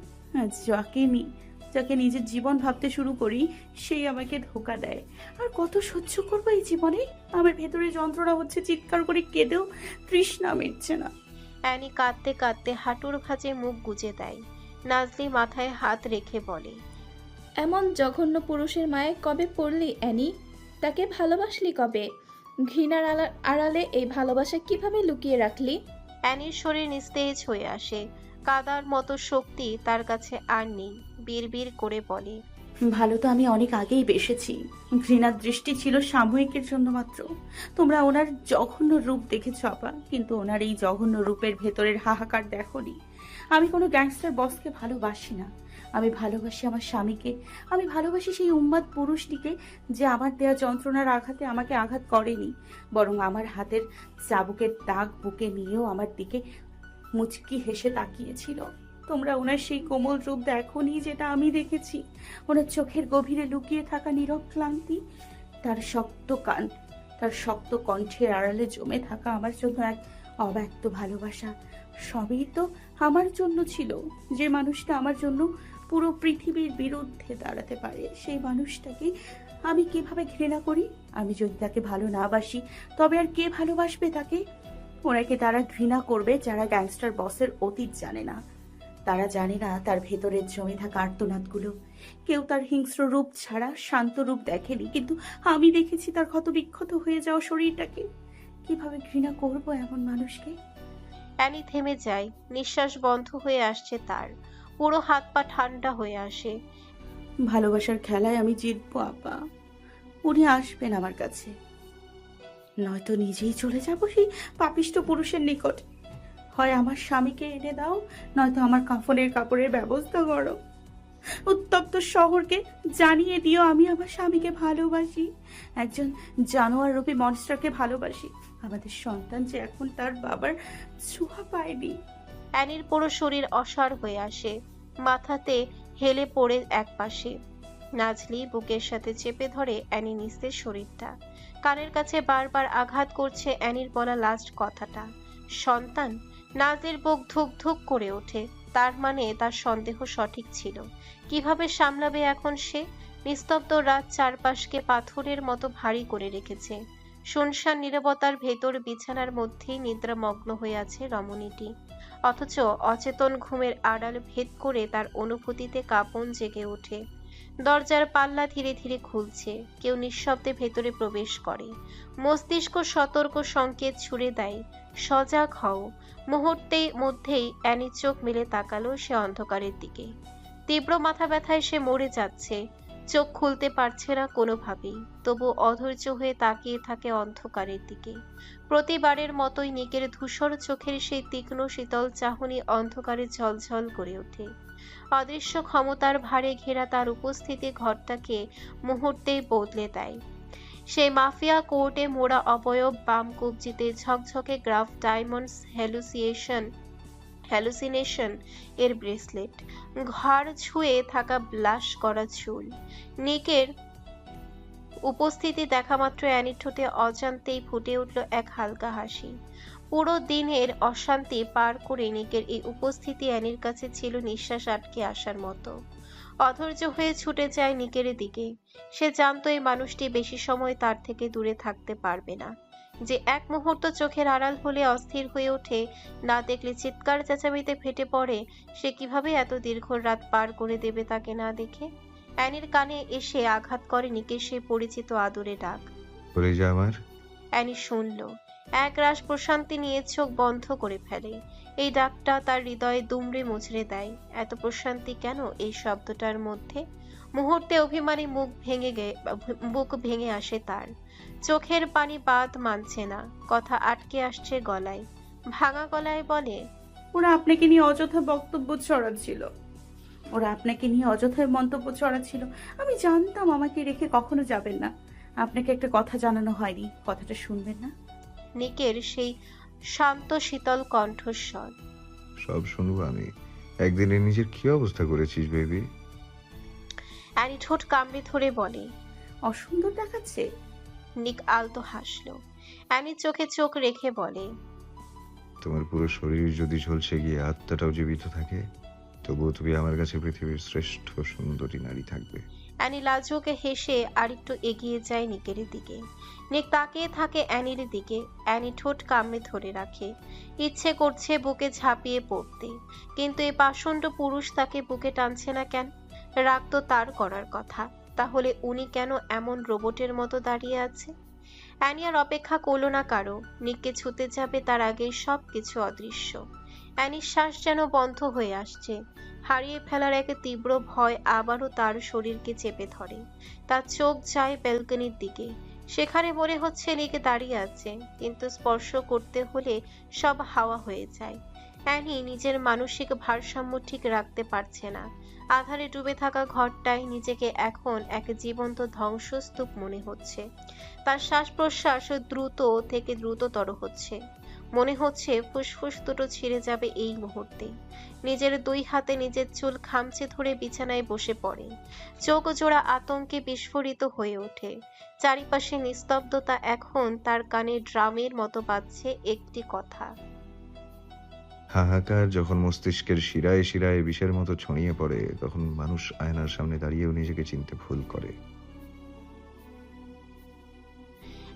যাকে নিজের জীবন ভাবতে শুরু করি, সেই আমাকে ধোঁকা দেয়। আর কত সহ্য করবো এই জীবনে? আমার ভেতরে যন্ত্রণা হচ্ছে, চিৎকার করে কেঁদেও তৃষ্ণা মিটছে না। অ্যানি কাঁদতে কাঁদতে হাঁটুর ভাঁজে মুখ গুজে দেয়। নাজলি মাথায় হাত রেখে বলে, এমন জঘন্য পুরুষের মায়ে কবে পড়লি অ্যানি? তাকে ভালোবাসলি কবে? ঘৃণার আড়ালে এই ভালোবাসা কিভাবে লুকিয়ে রাখলি? অ্যানির শরীর নিস্তেজ হয়ে আসে, কাদার মতো শক্তি তার কাছে আর নেই। বিড়বিড় করে বলে, ভালো তো আমি অনেক আগেই বেসেছি, ঘৃণার দৃষ্টি ছিল সাময়িকের জন্য মাত্র। তোমরা ওনার জঘন্য রূপ দেখেছ আপা, কিন্তু ওনার এই জঘন্য রূপের ভেতরের হাহাকার দেখোনি। আমি কোনো গ্যাংস্টার বসকে ভালোবাসি না, আমি ভালোবাসি আমার স্বামীকে। আমি ভালোবাসি সেই উন্মাদ পুরুষটিকে যে আমার দেয়া যন্ত্রণার আঘাতে আমাকে আঘাত করেনি, বরং আমার হাতের চাবুকের দাগ বুকে নিয়েও আমার দিকে মুচকি হেসে তাকিয়েছিল। তোমরা ওনার সেই কোমল রূপ দেখোনি যেটা আমি দেখেছি, ওনার চোখের গভীরে লুকিয়ে থাকা নীরব ক্লান্তি, তার শক্ত কণ্ঠের আড়ালে জমে থাকা আমার জন্য এক অব্যক্ত ভালোবাসা। সবই তো আমার জন্য ছিল। যে মানুষটা আমার জন্য পুরো পৃথিবীর বিরুদ্ধে দাঁড়াতে পারে, সেই মানুষটাকে আমি কিভাবে ঘৃণা করি? আমি যদি তাকে ভালো না বাসি, তবে আর কে ভালোবাসবে তাকে? ওনাকে তারা ঘৃণা করবে যারা গ্যাংস্টার বসের অতীত জানে না। তারা জানে না তার ভেতরের জমে থাকা আর্তনাদগুলো। কেউ তার হিংস্র রূপ ছাড়া শান্ত রূপ দেখেনি, কিন্তু আমি দেখেছি তার ক্ষত বিক্ষত হয়ে যাওয়া শরীরটাকে। কিভাবে ঘৃণা করব এমন মানুষকে? অ্যানি থেমে যায়, নিঃশ্বাস বন্ধ হয়ে আসছে তার, পুরো হাত পা ঠান্ডা হয়ে আসে। ভালোবাসার খেলায় আমি জিতবো আপা, উনি আসবেন আমার কাছে, নয়তো নিজেই চলে যাব সেই পাপিষ্ট পুরুষের নিকট। হয় আমার স্বামীকে এনে দাও, নয়তো আমার কাফনের কাপড়ের ব্যবস্থা করো। উত্তপ্ত শহরকে জানিয়ে দিও আমি আমার স্বামীকে ভালোবাসি, একজন জানোয়ার রূপী মনস্টারকে ভালোবাসি। আমাদের সন্তান যে এখন তার বাবার ছোঁয়া পায়নি। অ্যানির পুরো শরীর অসাড় হয়ে আসে, মাথাতে হেলে পড়ে একপাশে। নাজলি বুকের সাথে চেপে ধরে অ্যানি নিস্তেজ শরীরটা। কানের কাছে বারবার আঘাত করছে অ্যানির বলা লাস্ট কথাটা, সন্তান। নাজলির বুক ধুক ধুক করে ওঠে। তার মানে তার সন্দেহ সঠিক ছিল। কিভাবে সামলাবে এখন সে? নিস্তব্ধ রাত চারপাশকে পাথরের মতো ভারী করে রেখেছে। শুনশান নীরবতার ভেতর বিছানার মধ্যেই নিদ্রামগ্ন হয়ে আছে রমণীটি। অথচ অচেতন ঘুমের আড়াল ভেদ করে তার অনুভূতিতে কাঁপন জেগে ওঠে। দরজার পাল্লা ধীরে ধীরে খুলছে, কেউ নিঃশব্দে ভেতরে প্রবেশ করে। মস্তিষ্ক সতর্ক সংকেত ছুড়ে দেয়, সজাগ হও। মুহূর্তের মধ্যেই অ্যানি চোখ মেলে তাকালো সে অন্ধকারের দিকে। তীব্র মাথা ব্যথায় সে মরে যাচ্ছে। চোখ খুলতে পারছে না কোনোভাবেই, তবু অধৈর্য হয়ে তাকিয়ে থাকে অন্ধকারের দিকে। প্রতিবারের মতোই নিকের ধূসর চোখের সেই তীক্ষ্ণ শীতল চাহনি অন্ধকারে ঝলঝল করে ওঠে। অদৃশ্য ক্ষমতার ভারে ঘেরা তার উপস্থিতি ঘরটাকে মুহূর্তেই বদলে দেয়। সেই মাফিয়া কোর্টে মোড়া অবয়ব, বাম কবজিতে ঝকঝকে গ্রাফ ডায়মন্ডস, হ্যালুসিনেশন এর ব্রেসলেট, ঘাড় ছুঁয়ে থাকা ব্লাশ করা চুল। নিকের উপস্থিতি দেখা মাত্র অ্যানির ঠোঁটে অজান্তেই ফুটে উঠল এক হালকা হাসি। পুরো দিনের অশান্তি পার করে নিকের এই উপস্থিতি অ্যানির কাছে ছিল নিঃশ্বাস আটকে আসার মতো। অধৈর্য হয়ে ছুটে যায় নিকের দিকে। সে জানতো এই মানুষটি বেশি সময় তার থেকে দূরে থাকতে পারবে না। যে এক মুহূর্ত চোখের আড়াল হলে অস্থির হয়ে ওঠে, না দেখলে চিৎকার চেঁচামেচিতে ফেটে পড়ে, সে কিভাবে এত দীর্ঘ রাত পার করে দেবে তাকে না দেখে? অ্যানির কানে এসে আঘাত করে নিকের সেই পরিচিত আদরে ডাক। করে যা আমার। অ্যানি শুনল, একরাশ প্রশান্তি নিয়ে চোখ বন্ধ করে ফেলে। এই ডাকটা তার হৃদয়ে দুমড়ে মুচড়ে দেয়। এত প্রশান্তি কেন এই শব্দটার মধ্যে? মুহূর্তে অভিমানী বুক ভেঙে আসে তার। চোখের পানি বাদ মানছে না, কথা আটকে আসছে গলায়। ভাঙা গলায় বলে, ওরা আপনাকে নিয়ে অযথা বক্তব্য ছড়াচ্ছিল, ওরা আপনাকে নিয়ে অযথায় মন্তব্য ছড়াচ্ছিল। আমি জানতাম আমাকে রেখে কখনো যাবেন না। আপনাকে একটা কথা জানানো হয়নি, কথাটা শুনবেন না? নিকের সেই শান্ত শীতল কণ্ঠস্বর। সব শুনবো আমি। একদিনে নিজের কি অবস্থা করেছিস বেবি? অ্যানি ঠোঁট কামড়ে ধরে বলে। অসুন্দর দেখাচ্ছে? নিক আলতো হাসল। অ্যানি চোখে চোখ রেখে বলে, তোমার পুরো শরীর যদি ঝলসে গিয়ে আত্মাটাও জীবিত থাকে, তবুও তুমি আমার কাছে পৃথিবীর শ্রেষ্ঠ সুন্দরী নারী থাকবে। অ্যানি লাজুকে হেসে আরেকটু এগিয়ে যায় নিকের দিকে। নিক তাকিয়ে থাকে অ্যানির দিকে। অ্যানি ঠোঁট কামড়ে ধরে রাখে। ইচ্ছে করছে বুকে ঝাঁপিয়ে পড়তে, কিন্তু এই পাষণ্ড পুরুষ তাকে বুকে টানছে না কেন? রাগ তো তার করার কথা, তাহলে উনি কেন এমন রোবটের মতো দাঁড়িয়ে আছে? অ্যানি আর অপেক্ষা করলো না কারো। নিককে ছুতে যাবে তার আগেই সবকিছু অদৃশ্য। অ্যানির শ্বাস যেন বন্ধ হয়ে আসছে। হারিয়ে ফেলার এক তীব্র ভয় আবারও তার শরীরকে চেপে ধরে। তার চোখ যায় ব্যালকনির দিকে। সেখানে মনে হচ্ছে নিকে দাঁড়িয়ে আছে, কিন্তু স্পর্শ করতে হলে সব হাওয়া হয়ে যায়। অ্যানি নিজের মানসিক ভারসাম্য ঠিক রাখতে পারছে না। আধারে ডুবে থাকা ঘরটায় নিজেকে এখন এক জীবন্ত ধ্বংসস্তূপ মনে হচ্ছে। তার শ্বাস প্রশ্বাস দ্রুত থেকে দ্রুততর হচ্ছে। মনে হচ্ছে ফুসফুস দুটো ছিঁড়ে যাবে এই মুহূর্তে। নিজের দুই হাতে নিজের চুল খামচে ধরে বিছানায় বসে পড়ে। চোখ জোড়া আতঙ্কে বিস্ফোরিত হয়ে ওঠে। চারিপাশে নিস্তব্ধতা, এখন তার কানে ড্রামের মতো বাজছে একটি কথা। হাহাকার যখন মস্তিষ্কের শিরায় শিরায় বিষের মতো ছড়িয়ে পড়ে, তখন মানুষ আয়নার সামনে দাঁড়িয়েও নিজেকে চিনতে ভুল করে।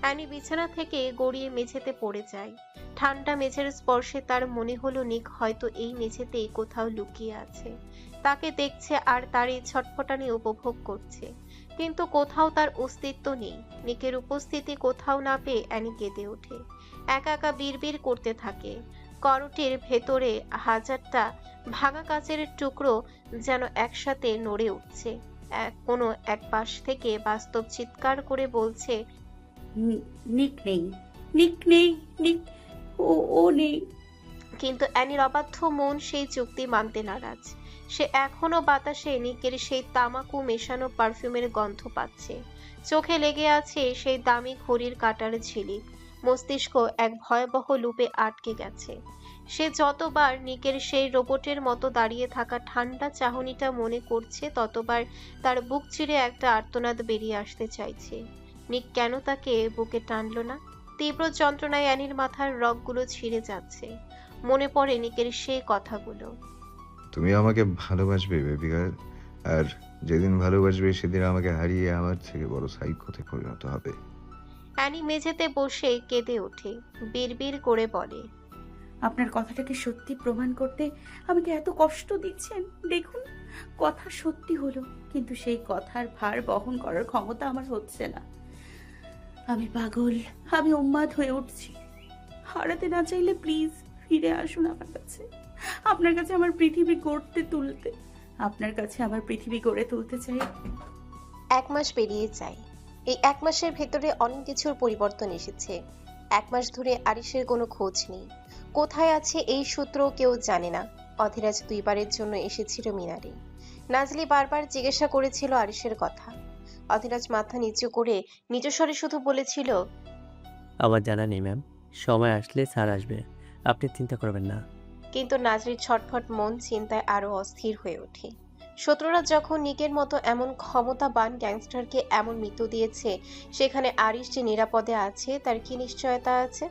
অ্যানি বিছানা থেকে গড়িয়ে মেঝেতে পড়ে যায়। ঠান্ডা মেঝের স্পর্শে তার মনে হলো নিক হয়তো এই মেঝেতেই কোথাও লুকিয়ে আছে, তাকে দেখছে আর তার এই ছটফটানি উপভোগ করছে। কিন্তু কোথাও তার অস্তিত্ব নেই। নিকের উপস্থিতি কোথাও না পেয়ে অ্যানি কেঁদে ওঠে। একা একা বিড়বিড় করতে থাকে। করটির ভেতরে হাজারটা ভাঙা কাচের টুকরো যেন একসাথে নড়ে উঠছে। কোনো এক পাশ থেকে বাস্তব চিৎকার করে বলছে, নিক নেই, নিক নেই, নিক ও নেই। কিন্তু অ্যানির অবাধ্য মন সেই চুক্তি মানতে নারাজ। সে এখনো বাতাসে নিকের সেই তামাকু মেশানো পারফিউমের গন্ধ পাচ্ছে। চোখে লেগে আছে সেই দামি ঘড়ির কাঁটার ঝিলিক। মস্তিষ্ক এক ভয়াবহ লুপে আটকে গেছে। সে যতবার নিকের সেই রোবটের মতো দাঁড়িয়ে থাকা ঠান্ডা চাহনিটা মনে করছে, ততবার তার বুক চিরে একটা আর্তনাদ বেরিয়ে আসতে চাইছে। নিক কেন তাকে বুকে টানলো না? তীব্র যন্ত্রণায় অ্যানির মাথার রগগুলো ছিঁড়ে যাচ্ছে। মনে পড়ে নিকের সেই কথাগুলো। তুমি আমাকে ভালোবাসবে বেবি গার্ল, আর যেদিন ভালোবাসবে সেদিন আমাকে হারিয়ে আমার থেকে বড় সাইকোতে পরিণত হবে। অ্যানি মেঝেতে বসে কেঁদে ওঠে, বিড়বিড় করে বলে, আপনার কথাটাকে সত্যি প্রমাণ করতে আমাকে এত কষ্ট দিচ্ছেন। দেখুন, কথা সত্যি হলো, কিন্তু সেই কথার ভার বহন করার ক্ষমতা আমার হচ্ছে না। আমি পাগল, আমি উন্মাদ হয়ে উঠছি। হারাতে না চাইলে প্লিজ ফিরে আসুন আমার কাছে। আপনার কাছে আমার পৃথিবী গড়ে তুলতে চাই। 1 মাস পেরিয়ে যায়। এই 1 মাসের ভেতরে অনেক কিছুর পরিবর্তন এসেছে। 1 মাস ধরে আরিশের কোনো খোঁজ নেই। কোথায় আছে এই সূত্র কেউ জানে না। অধীরাজ 2 বারের জন্য এসেছিল মিনারে। নাজলি বারবার জিজ্ঞাসা করেছিল আরিশের কথা। অধীরাজ মাথা নিচু করে নিজ স্বরে শুধু বলেছিল, আমার জানা নেই ম্যাম, সময় আসলে স্যার আসবে, আপনি চিন্তা করবেন না। কিন্তু নাজরির ছটফট মন চিন্তায় আরো অস্থির হয়ে ওঠে। শত্রুরা যখন নিকের মতো এমন ক্ষমতাবান গ্যাংস্টারকে এমন মৃত্যু দিয়েছে, সেখানে আরিশ যে নিরাপদে আছে তার কি নিশ্চয়তা আছে?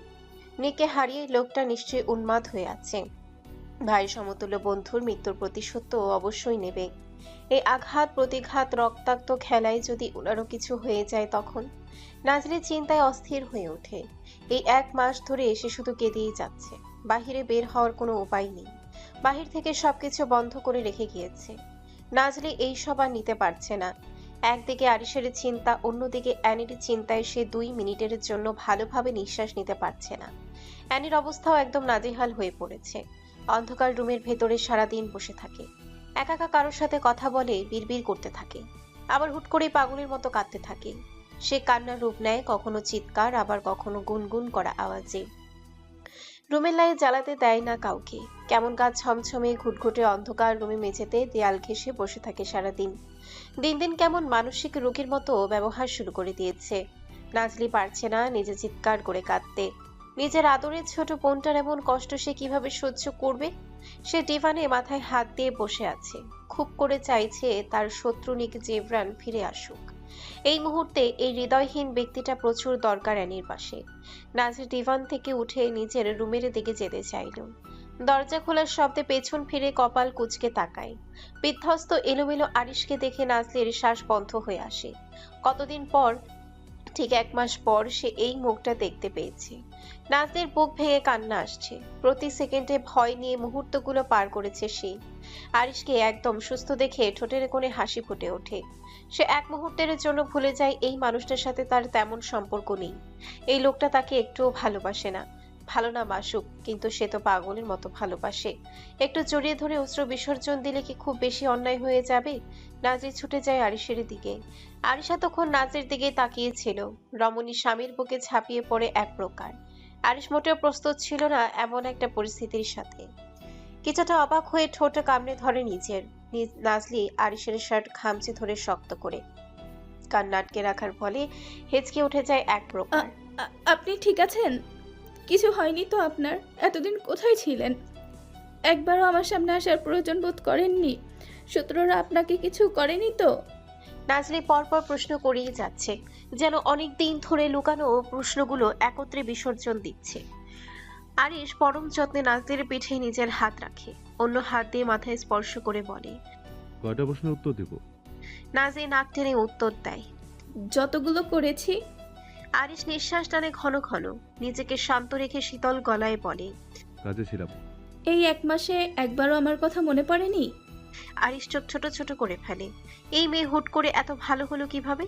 নিকে হারিয়ে লোকটা নিশ্চয়ই উন্মাদ হয়ে আছে। ভাইয়ের সমতুল্য বন্ধুর মৃত্যুর প্রতিশোধ তো অবশ্যই নেবে। এই আঘাত প্রতিঘাত রক্তাক্ত খেলায় যদি ওনারও কিছু হয়ে যায় তখন? নাজরি চিন্তায় অস্থির হয়ে ওঠে। এই 1 মাস ধরে সে শুধু কেঁদেই যাচ্ছে। বাহিরে বের হওয়ার কোনো উপায় নেই। বাহির থেকে সবকিছু বন্ধ করে রেখে গিয়েছে। নাজরি এই সব আর নিতে পারছে না। একদিকে আরিশের চিন্তা, অন্যদিকে অ্যানির চিন্তায় সে 2 মিনিটের জন্য ভালোভাবে নিঃশ্বাস নিতে পারছে না। অ্যানির অবস্থাও একদম নাজেহাল হয়ে পড়েছে। অন্ধকার রুমের ভেতরে সারাদিন বসে থাকে, একা একা কারোর সাথে কথা বলে, বিড়বিড় করতে থাকে, আবার হুট করে পাগলের মতো কাঁদতে থাকে। সে কান্নার রূপ নেয় কখনো চিৎকার, আবার কখনো গুনগুন করা আওয়াজে। রুমের লাইট জ্বালাতে দেয় না কাউকে। কেমন গা ছমছমে ঘুটঘুটে অন্ধকার রুমে মেঝেতে দেয়াল ঘেঁষে বসে থাকে সারাদিন। দিন দিন কেমন মানসিক রোগীর মতো ব্যবহার শুরু করে দিয়েছে। নাজলি পারছে না নিজে চিৎকার করে কাঁদতে। নিজের আদরের ছোট বোনটার এমন কষ্ট সে কিভাবে সহ্য করবে? সে ডিভানে মাথায় হাত দিয়ে বসে আছে, খুব করে চাইছে তার শত্রু নিক জেভরান ফিরে আসুক। এই মুহূর্তে এই হৃদয়হীন ব্যক্তিটা প্রচুর দরকার অ্যানির পাশে। নাজরি ডিভান থেকে উঠে নিজের রুমের দিকে যেতে চাইল। দরজা খোলার শব্দে পেছন ফিরে কপাল কুঁচকে তাকায়। বিধ্বস্ত এলোমেলো আরিশকে দেখে নাজলির শ্বাস বন্ধ হয়ে আসে। কতদিন পর, ঠিক 1 মাস পর সে এই মুখটা দেখতে পেয়েছে। নাজলির বুক ভেঙে কান্না আসছে। প্রতি সেকেন্ডে ভয় নিয়ে মুহূর্তগুলো পার করেছে সে। আরিশকে একদম সুস্থ দেখে ঠোঁটের কোণে হাসি ফুটে ওঠে। সে এক মুহূর্তের জন্য ভুলে যায় এই মানুষটার সাথে তার তেমন সম্পর্ক নেই। এই লোকটা তাকে একটুও ভালোবাসে না। ভালো না বাসুক, কিন্তু সে তো পাগলের মতো ভালোবাসে। একটু জড়িয়ে ধরে অশ্রু বিসর্জন দিলে কি খুব বেশি অন্যায় হয়ে যাবে? নাজরি ছুটে যায় আরিশের দিকে। আরিশ এতক্ষণ নাজরির দিকে তাকিয়েছিল। রমণী স্বামীর বুকে ঝাঁপিয়ে পড়ে এক প্রকার। আরিশ মোটেও প্রস্তুত ছিল না এমন একটা পরিস্থিতির সাথে। কিছুটা অবাক হয়ে ঠোঁট কামড়ে ধরে নিজের। নাজলি আরিশের শার্ট খামচে ধরে শক্ত করে। কান্না আটকে রাখার ফলে হেঁচকে উঠে যায় এক প্রকার। আপনি ঠিক আছেন? কিছু হয়নি তো আপনার? এতদিন কোথায় ছিলেন? একবারও আমার সামনে আসার প্রয়োজন বোধ করেননি? শত্রুরা আপনাকে কিছু করেনি তো? নাজলি পরপর প্রশ্ন করেই যাচ্ছে, যেন অনেক দিন ধরে লুকানো প্রশ্নগুলো একত্রে বিসর্জন দিচ্ছে। আরিশ পরম যত্নে নাজলির পিঠে নিজের হাত রাখে, অন্য হাত দিয়ে মাথায় স্পর্শ করে বলে, কয়টা প্রশ্নের উত্তর দেব? নাজলি নাক টেনে উত্তর দেয়, যতগুলো করেছি। আরিশ নিঃশ্বাস টানে ঘন ঘন, নিজেকে শান্ত রেখে শীতল গলায় বলে, কাজে ছিলাম। এই 1 মাসে একবারও আমার কথা মনে পড়েনি? আরিশ চোখ ছোট ছোট করে ফেলে। এই মেয়ে হুট করে এত ভালো হলো কিভাবে?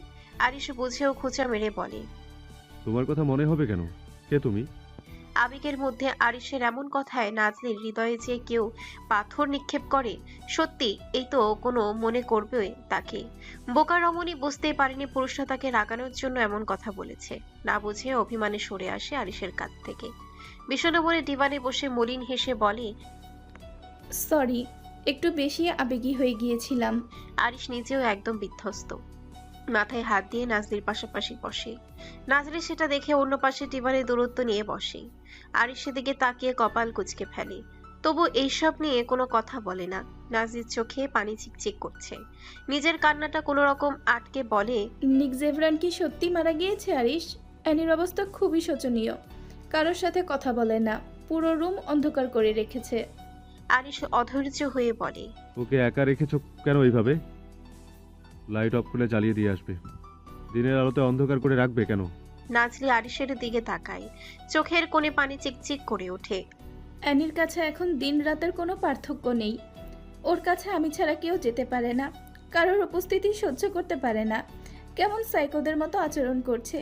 আরিশ বুঝেও খোঁচা মেরে বলে, তোমার কথা মনে হবে কেন? কে তুমি? আবেগের মধ্যে আরিশের এমন কথায় নাজলির হৃদয়ে যে কেউ পাথর নিক্ষেপ করে। সত্যি এই তো কোনো মনে করবে তাকে। বোকা রমণী বুঝতেই পারেনি পুরুষরা তাকে রাগানোর জন্য এমন কথা বলেছে। না বুঝে অভিমানে সরে আসে আরিশের কাছ থেকে। বিষণ্ণ মনে ডিভানে বসে মলিন হেসে বলে, সরি, একটু বেশি আবেগী হয়ে গিয়েছিলাম। আরিশ নিজেও একদম বিধ্বস্ত। মাথায় হাত দিয়ে নাজলির পাশাপাশি বসে। নাজলি সেটা দেখে অন্য পাশে ডিভানে দূরত্ব নিয়ে বসে। আরিশের দিকে তাকিয়ে কপাল কুঁচকে ফেলে, তবু এইসব নিয়ে কোনো কথা বলে না। নাজলির চোখে পানি চিকচিক করছে। নিজের কান্নাটা কোনো রকম আটকে বলে, নিক জেভরান কি সত্যি মারা গিয়েছে আরিশ? অ্যানির অবস্থা খুবই শোচনীয়। কারোর সাথে কথা বলে না, পুরো রুম অন্ধকার করে রেখেছে। আরিশ অধৈর্য হয়ে বলে, ওকে একা রেখেছো কেন এইভাবে? লাইট অফ করে জ্বালিয়ে দিয়ে আসবে। দিনের আলোতে অন্ধকার করে রাখবে কেন? নাজলি আরিশের দিকে তাকায়, চোখের কোণে পানি চিকচিক করে ওঠে। অ্যানির কাছে এখন দিন রাতের কোনো পার্থক্য নেই। ওর কাছে আমি ছাড়া কেউ যেতে পারে না, কারোর উপস্থিতি সহ্য করতে পারে না। কেমন সাইকোদের মতো আচরণ করছে।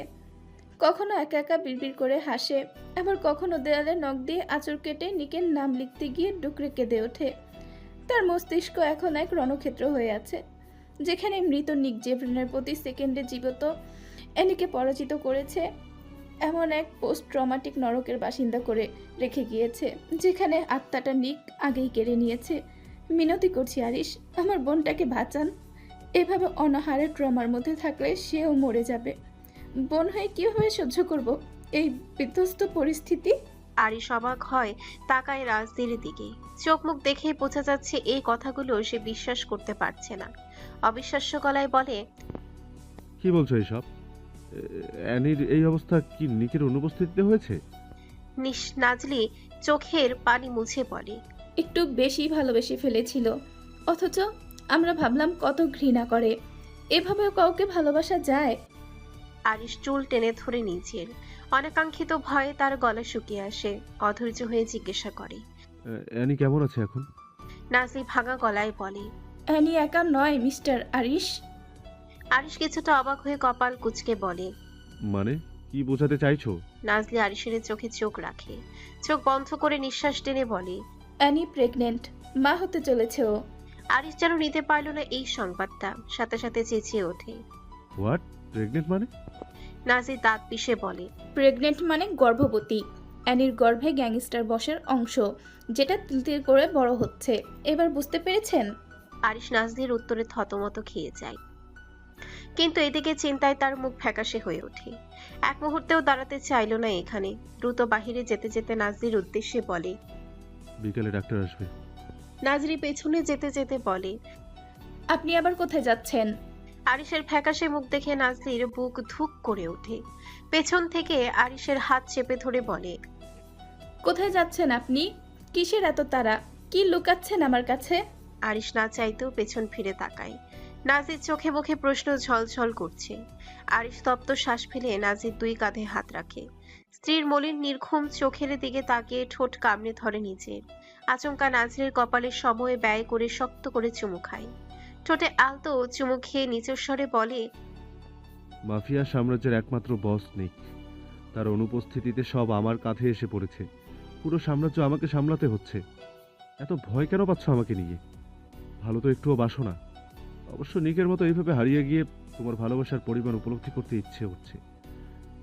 কখনো একা একা বিড়বিড় করে হাসে, আবার কখনো দেয়ালে নখ দিয়ে আঁচড় কেটে নিকের নাম লিখতে গিয়ে ডুকরে কেঁদে ওঠে। তার মস্তিষ্ক এখন এক রণক্ষেত্র হয়ে আছে। যেখানে মৃত নিক জেফরিনের প্রতি সেকেন্ডে জীবিত অ্যানিকে পরাজিত করেছে, এমন এক পোস্ট ট্রমাটিক নরকের বাসিন্দা করে রেখে গিয়েছে, যেখানে আত্মাটা নিক আগেই কেড়ে নিয়েছে। মিনতি করছি আরিশ, আমার বোনটাকে বাঁচান। এভাবে অনাহারে ট্রমার মধ্যে থাকলে সেও মরে যাবে। বোন হয়ে কীভাবে সহ্য করব এই বিধ্বস্ত পরিস্থিতি? আরিশ অবাক হয়, তাকায় রাজদির দিকে। চোখ মুখ দেখেই বোঝা যাচ্ছে এই কথাগুলো সে বিশ্বাস করতে পারছে না। অবিশ্বাস্য গলায় বলে, কি বলছো এসব? অ্যানির এই অবস্থা কি নিকের অনুপস্থিতিতে হয়েছে? নাজলি চোখের পানি মুছে বলে, একটু বেশি ভালোবেসে ফেলেছিল, অথচ আমরা ভাবলাম কত ঘৃণা করে। এভাবেও কাউকে ভালোবাসা যায়? আরিশ চুল টেনে ধরে নিজের অনাকাঙ্ক্ষিত ভয়ে তার গলা শুকিয়ে আসে। অধৈর্য হয়ে জিজ্ঞাসা করে। অ্যানি কেমন আছে এখন? নাজলি ভাঙা গলায় বলে। অ্যানি একা নয় মিস্টার আরিশ। আরিশ কিছুটা অবাক হয়ে কপাল কুঁচকে বলে, মানে কি বোঝাতে চাইছো? নাজলি আরিশের চোখে চোখ রাখে, চোখ বন্ধ করে নিঃশ্বাস টেনে বলে, অ্যানি প্রেগনেন্ট, মা হতে চলেছে ও। আরিশ যেন নিতে পারল না এই সংবাদটা, সাথে সাথে চেঁচিয়ে ওঠে। হোয়াট? প্রেগনেন্ট মানে? নাজলি দাঁত পিষে বলে, প্রেগনেন্ট মানে গর্ভবতী। অ্যানির গর্ভে গ্যাংস্টার বসের অংশ, যেটা তিল তিল করে বড় হচ্ছে। এবার বুঝতে পেরেছেন? আরিশ নাজলির উত্তরে থতমত খেয়ে যায়, কিন্তু এদিকে চিন্তায় তার মুখ ফ্যাকাশে হয়ে ওঠে। এক মুহূর্তেও দাঁড়াতে চাইল না এখানে। দ্রুত বাহিরে যেতে যেতে নাজলির উদ্দেশ্যে বলে, বিকালে ডাক্তার আসবে। নাজরি পেছনে যেতে যেতে বলে, আপনি আবার কোথায় যাচ্ছেন? আরিশের ফ্যাকাশে মুখ দেখে নাজলির বুক ধুক করে ওঠে। পেছন থেকে আরিশের হাত চেপে ধরে বলে, কোথায় যাচ্ছেন আপনি? কিসের এত তাড়া? কি লুকাচ্ছেন আমার কাছে? আরিশ না চাইতেও পেছন ফিরে তাকায়। নাজির চোখে মুখে প্রশ্ন ঝলঝল করছে। আরিশ তপ্ত শ্বাস ফেলে নাজির দুই কাঁধে হাত রাখে। স্ত্রীর মলিন নির্ঘুম চোখের দিকে তাকিয়ে ঠোঁট কামড়ে ধরে নিজের। আচমকা নাজিরের কপালে সময় ব্যয় করে শক্ত করে চুমু খায়। ঠোঁটে আলতো চুমু খেয়ে নিচের স্বরে বলে, মাফিয়া সাম্রাজ্যের একমাত্র বস নিক, তার অনুপস্থিতিতে সব আমার কাঁধে এসে পড়েছে। পুরো সাম্রাজ্য আমাকে সামলাতে হচ্ছে। এত ভয় কেন পাচ্ছ আমাকে নিয়ে? ভালো তো একটুও বাসো না। অবশ্য নিকের মতো এইভাবে হারিয়ে গিয়ে তোমার ভালোবাসার পরিমাণ উপলব্ধি করতে ইচ্ছে হচ্ছে।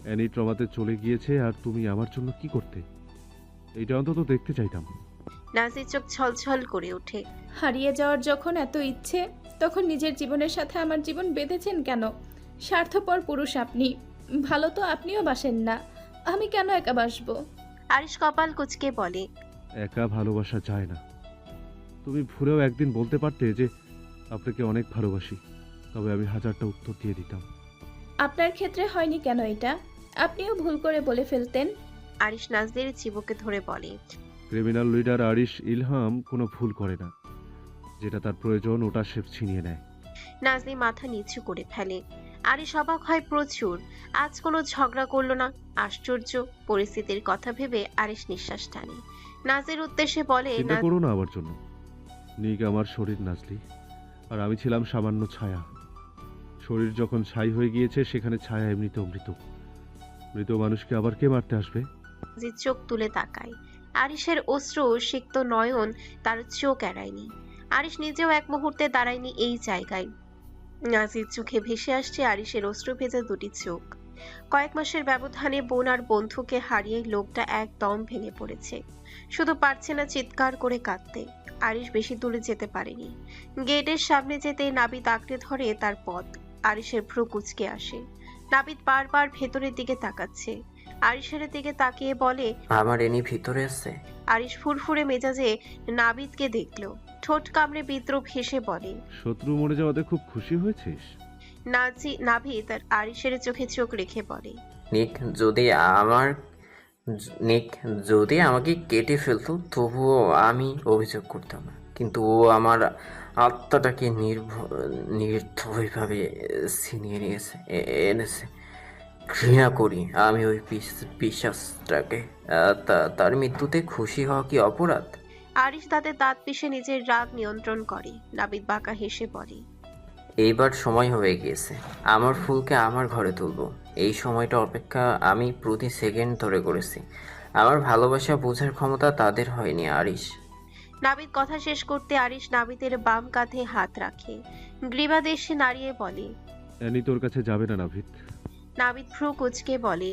অ্যানি ট্রমাতে চলে গিয়েছে, আর তুমি আমার জন্য কি করতে, এইটা অন্তত দেখতে চাইতাম। নাজির চোখ ছলছল করে ওঠে। হারিয়ে যাওয়ার যখন এত ইচ্ছে, তখন নিজের জীবনের সাথে আমার জীবন বেঁধেছেন কেন? স্বার্থপর পুরুষ আপনি। ভালো তো আপনিও বাসেন না, আমি কেন একা বাসবো? আরিশ কপাল কুঁচকে বলে, একা ভালোবাসা যায় না। তুমি ভুলেও একদিন বলতে পারতে যে আপনাকে অনেক ভালোবাসি, তবে আমি হাজারটা উত্তর দিয়ে দিতাম। আপনার ক্ষেত্রে হয়নি কেন এটা? আপনিও ভুল করে বলে ফেলতেন। আরিশ নাজদের চিবুকে ধরে বলে, ক্রিমিনাল লিডার আরিশ ইলহাম কোনো ভুল করে না। যেটা তার প্রয়োজন ওটা সে ছিনিয়ে নেয়। নাজনি মাথা নিচু করে ফেলে। আরিশ অবাক হয় প্রচুর। আজ কোনো ঝগড়া করলো না। আশ্চর্য। পরিস্থিতির কথা ভেবে আরিশ নিঃশ্বাস টানে। নাজের উদ্দেশ্যে বলে, চিন্তা করো না আমার জন্য। নিক আমার শরীর নাজলি, আর আমি ছিলাম সামান্য ছায়া। শরীর যখন ছাই হয়ে গিয়েছে, সেখানে ছায়া এমনিতেও মৃত। মৃত মানুষকে আবার কে মারতে আসবে? নাজির চোখ তুলে তাকায়। আরিশের অশ্রু সিক্ত নয়ন তার চোখ এড়ায়নি। আরিশ নিজেও এক মুহূর্তে দাঁড়ায়নি এই জায়গায়। নাজির চোখে ভেসে আসছে আরিশের অশ্রু ভেজা দুটি চোখ। কয়েক মাসের ব্যবধানে বোন আর বন্ধুকে হারিয়ে লোকটা একদম ভেঙে পড়েছে। শুধু পারছে না চিৎকার করে কাঁদতে। আরিশ বেশি দূরে যেতে পারেনি। গেটের সামনে যেতে নাবিদ আঁকড়ে ধরে তার পথ। আরিশের ভ্রু কুঁচকে আসে। নাবিদ বারবার ভেতরের দিকে তাকাচ্ছে। আরিশের দিকে তাকিয়ে বলে, আমার এনি ভিতরে আছে। আরিশ ফুরফুরে মেজাজে নাবিদকে দেখলো। ঠোঁট কামড়ে বিদ্রুপ হেসে বলে, শত্রু মরে যাওয়াতে খুব খুশি হয়েছিস? নাবিদ আর আরিশের চোখে চোখ রেখে বলে, নিক যদি আমাকে কেটে ফেলতো তবুও আমি অভিযোগ করতাম না, কিন্তু ও আমার আত্মাটাকে নির্দয়ভাবে ছিনিয়ে এনেছে। ঘৃণা করি আমি ওই বিশ্বাসটাকে। তার মৃত্যুতে খুশি হওয়া কি অপরাধ? আরিশ তাদের দাঁত পিষে নিজের রাগ নিয়ন্ত্রণ করে। নাবিদ বাঁকা হেসে বলে, এইবার সময় হয়ে গিয়েছে, আমার ফুলকে আমার ঘরে তুলবো। এই সময়টা অপেক্ষা আমি প্রতি সেকেন্ড ধরে করেছি। আমার ভালোবাসা বোঝার ক্ষমতা তাদের হয়নি আরিশ। নাবিদ কথা শেষ করতে আরিশ নাবিদের বাম কাঁধে হাত রাখে। গ্রীবাদেশে নাড়িয়ে বলে। অ্যানি তোর কাছে যাবে না নাভিদ। নাবিদ ভ্রু কুঁচকে বলে,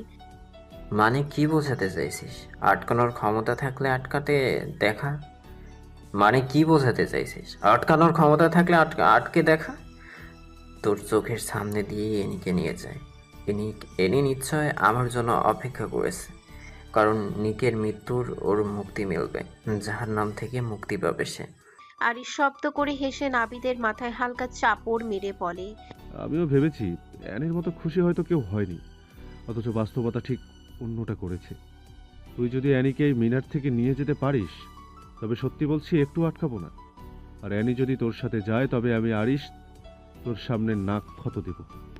মানে কি বোঝাতে চাইছিস? আটকানোর ক্ষমতা থাকলে আটকাতে দেখা। মানে কি বোঝাতে চাইছিস? আটকানোর ক্ষমতা থাকলে আটকে দেখা। তোর চোখের সামনে দিয়ে এনিকে নিয়ে যায়। এনি নিশ্চয় আমার জন্য অপেক্ষা করেছে, কারণ নিকের মৃত্যুর ওর মুক্তি মিলবে, জাহান্নাম থেকে মুক্তি পাবে সে। আরিশ শব্দ করে হেসে নাবিদের মাথায় হালকা চাপড় মেরে বলে, আমিও ভেবেছি অ্যানির মতো খুশি হয়তো কেউ হয়নি, অথচ বাস্তবতা ঠিক অন্যটা করেছে। তুই যদি অ্যানিকে এই মিনার থেকে নিয়ে যেতে পারিস তবে সত্যি বলছি একটু আটকাবো না। আর অ্যানি যদি তোর সাথে যায় তবে আমি আরিশ তোর সামনে নাক ক্ষত দেব।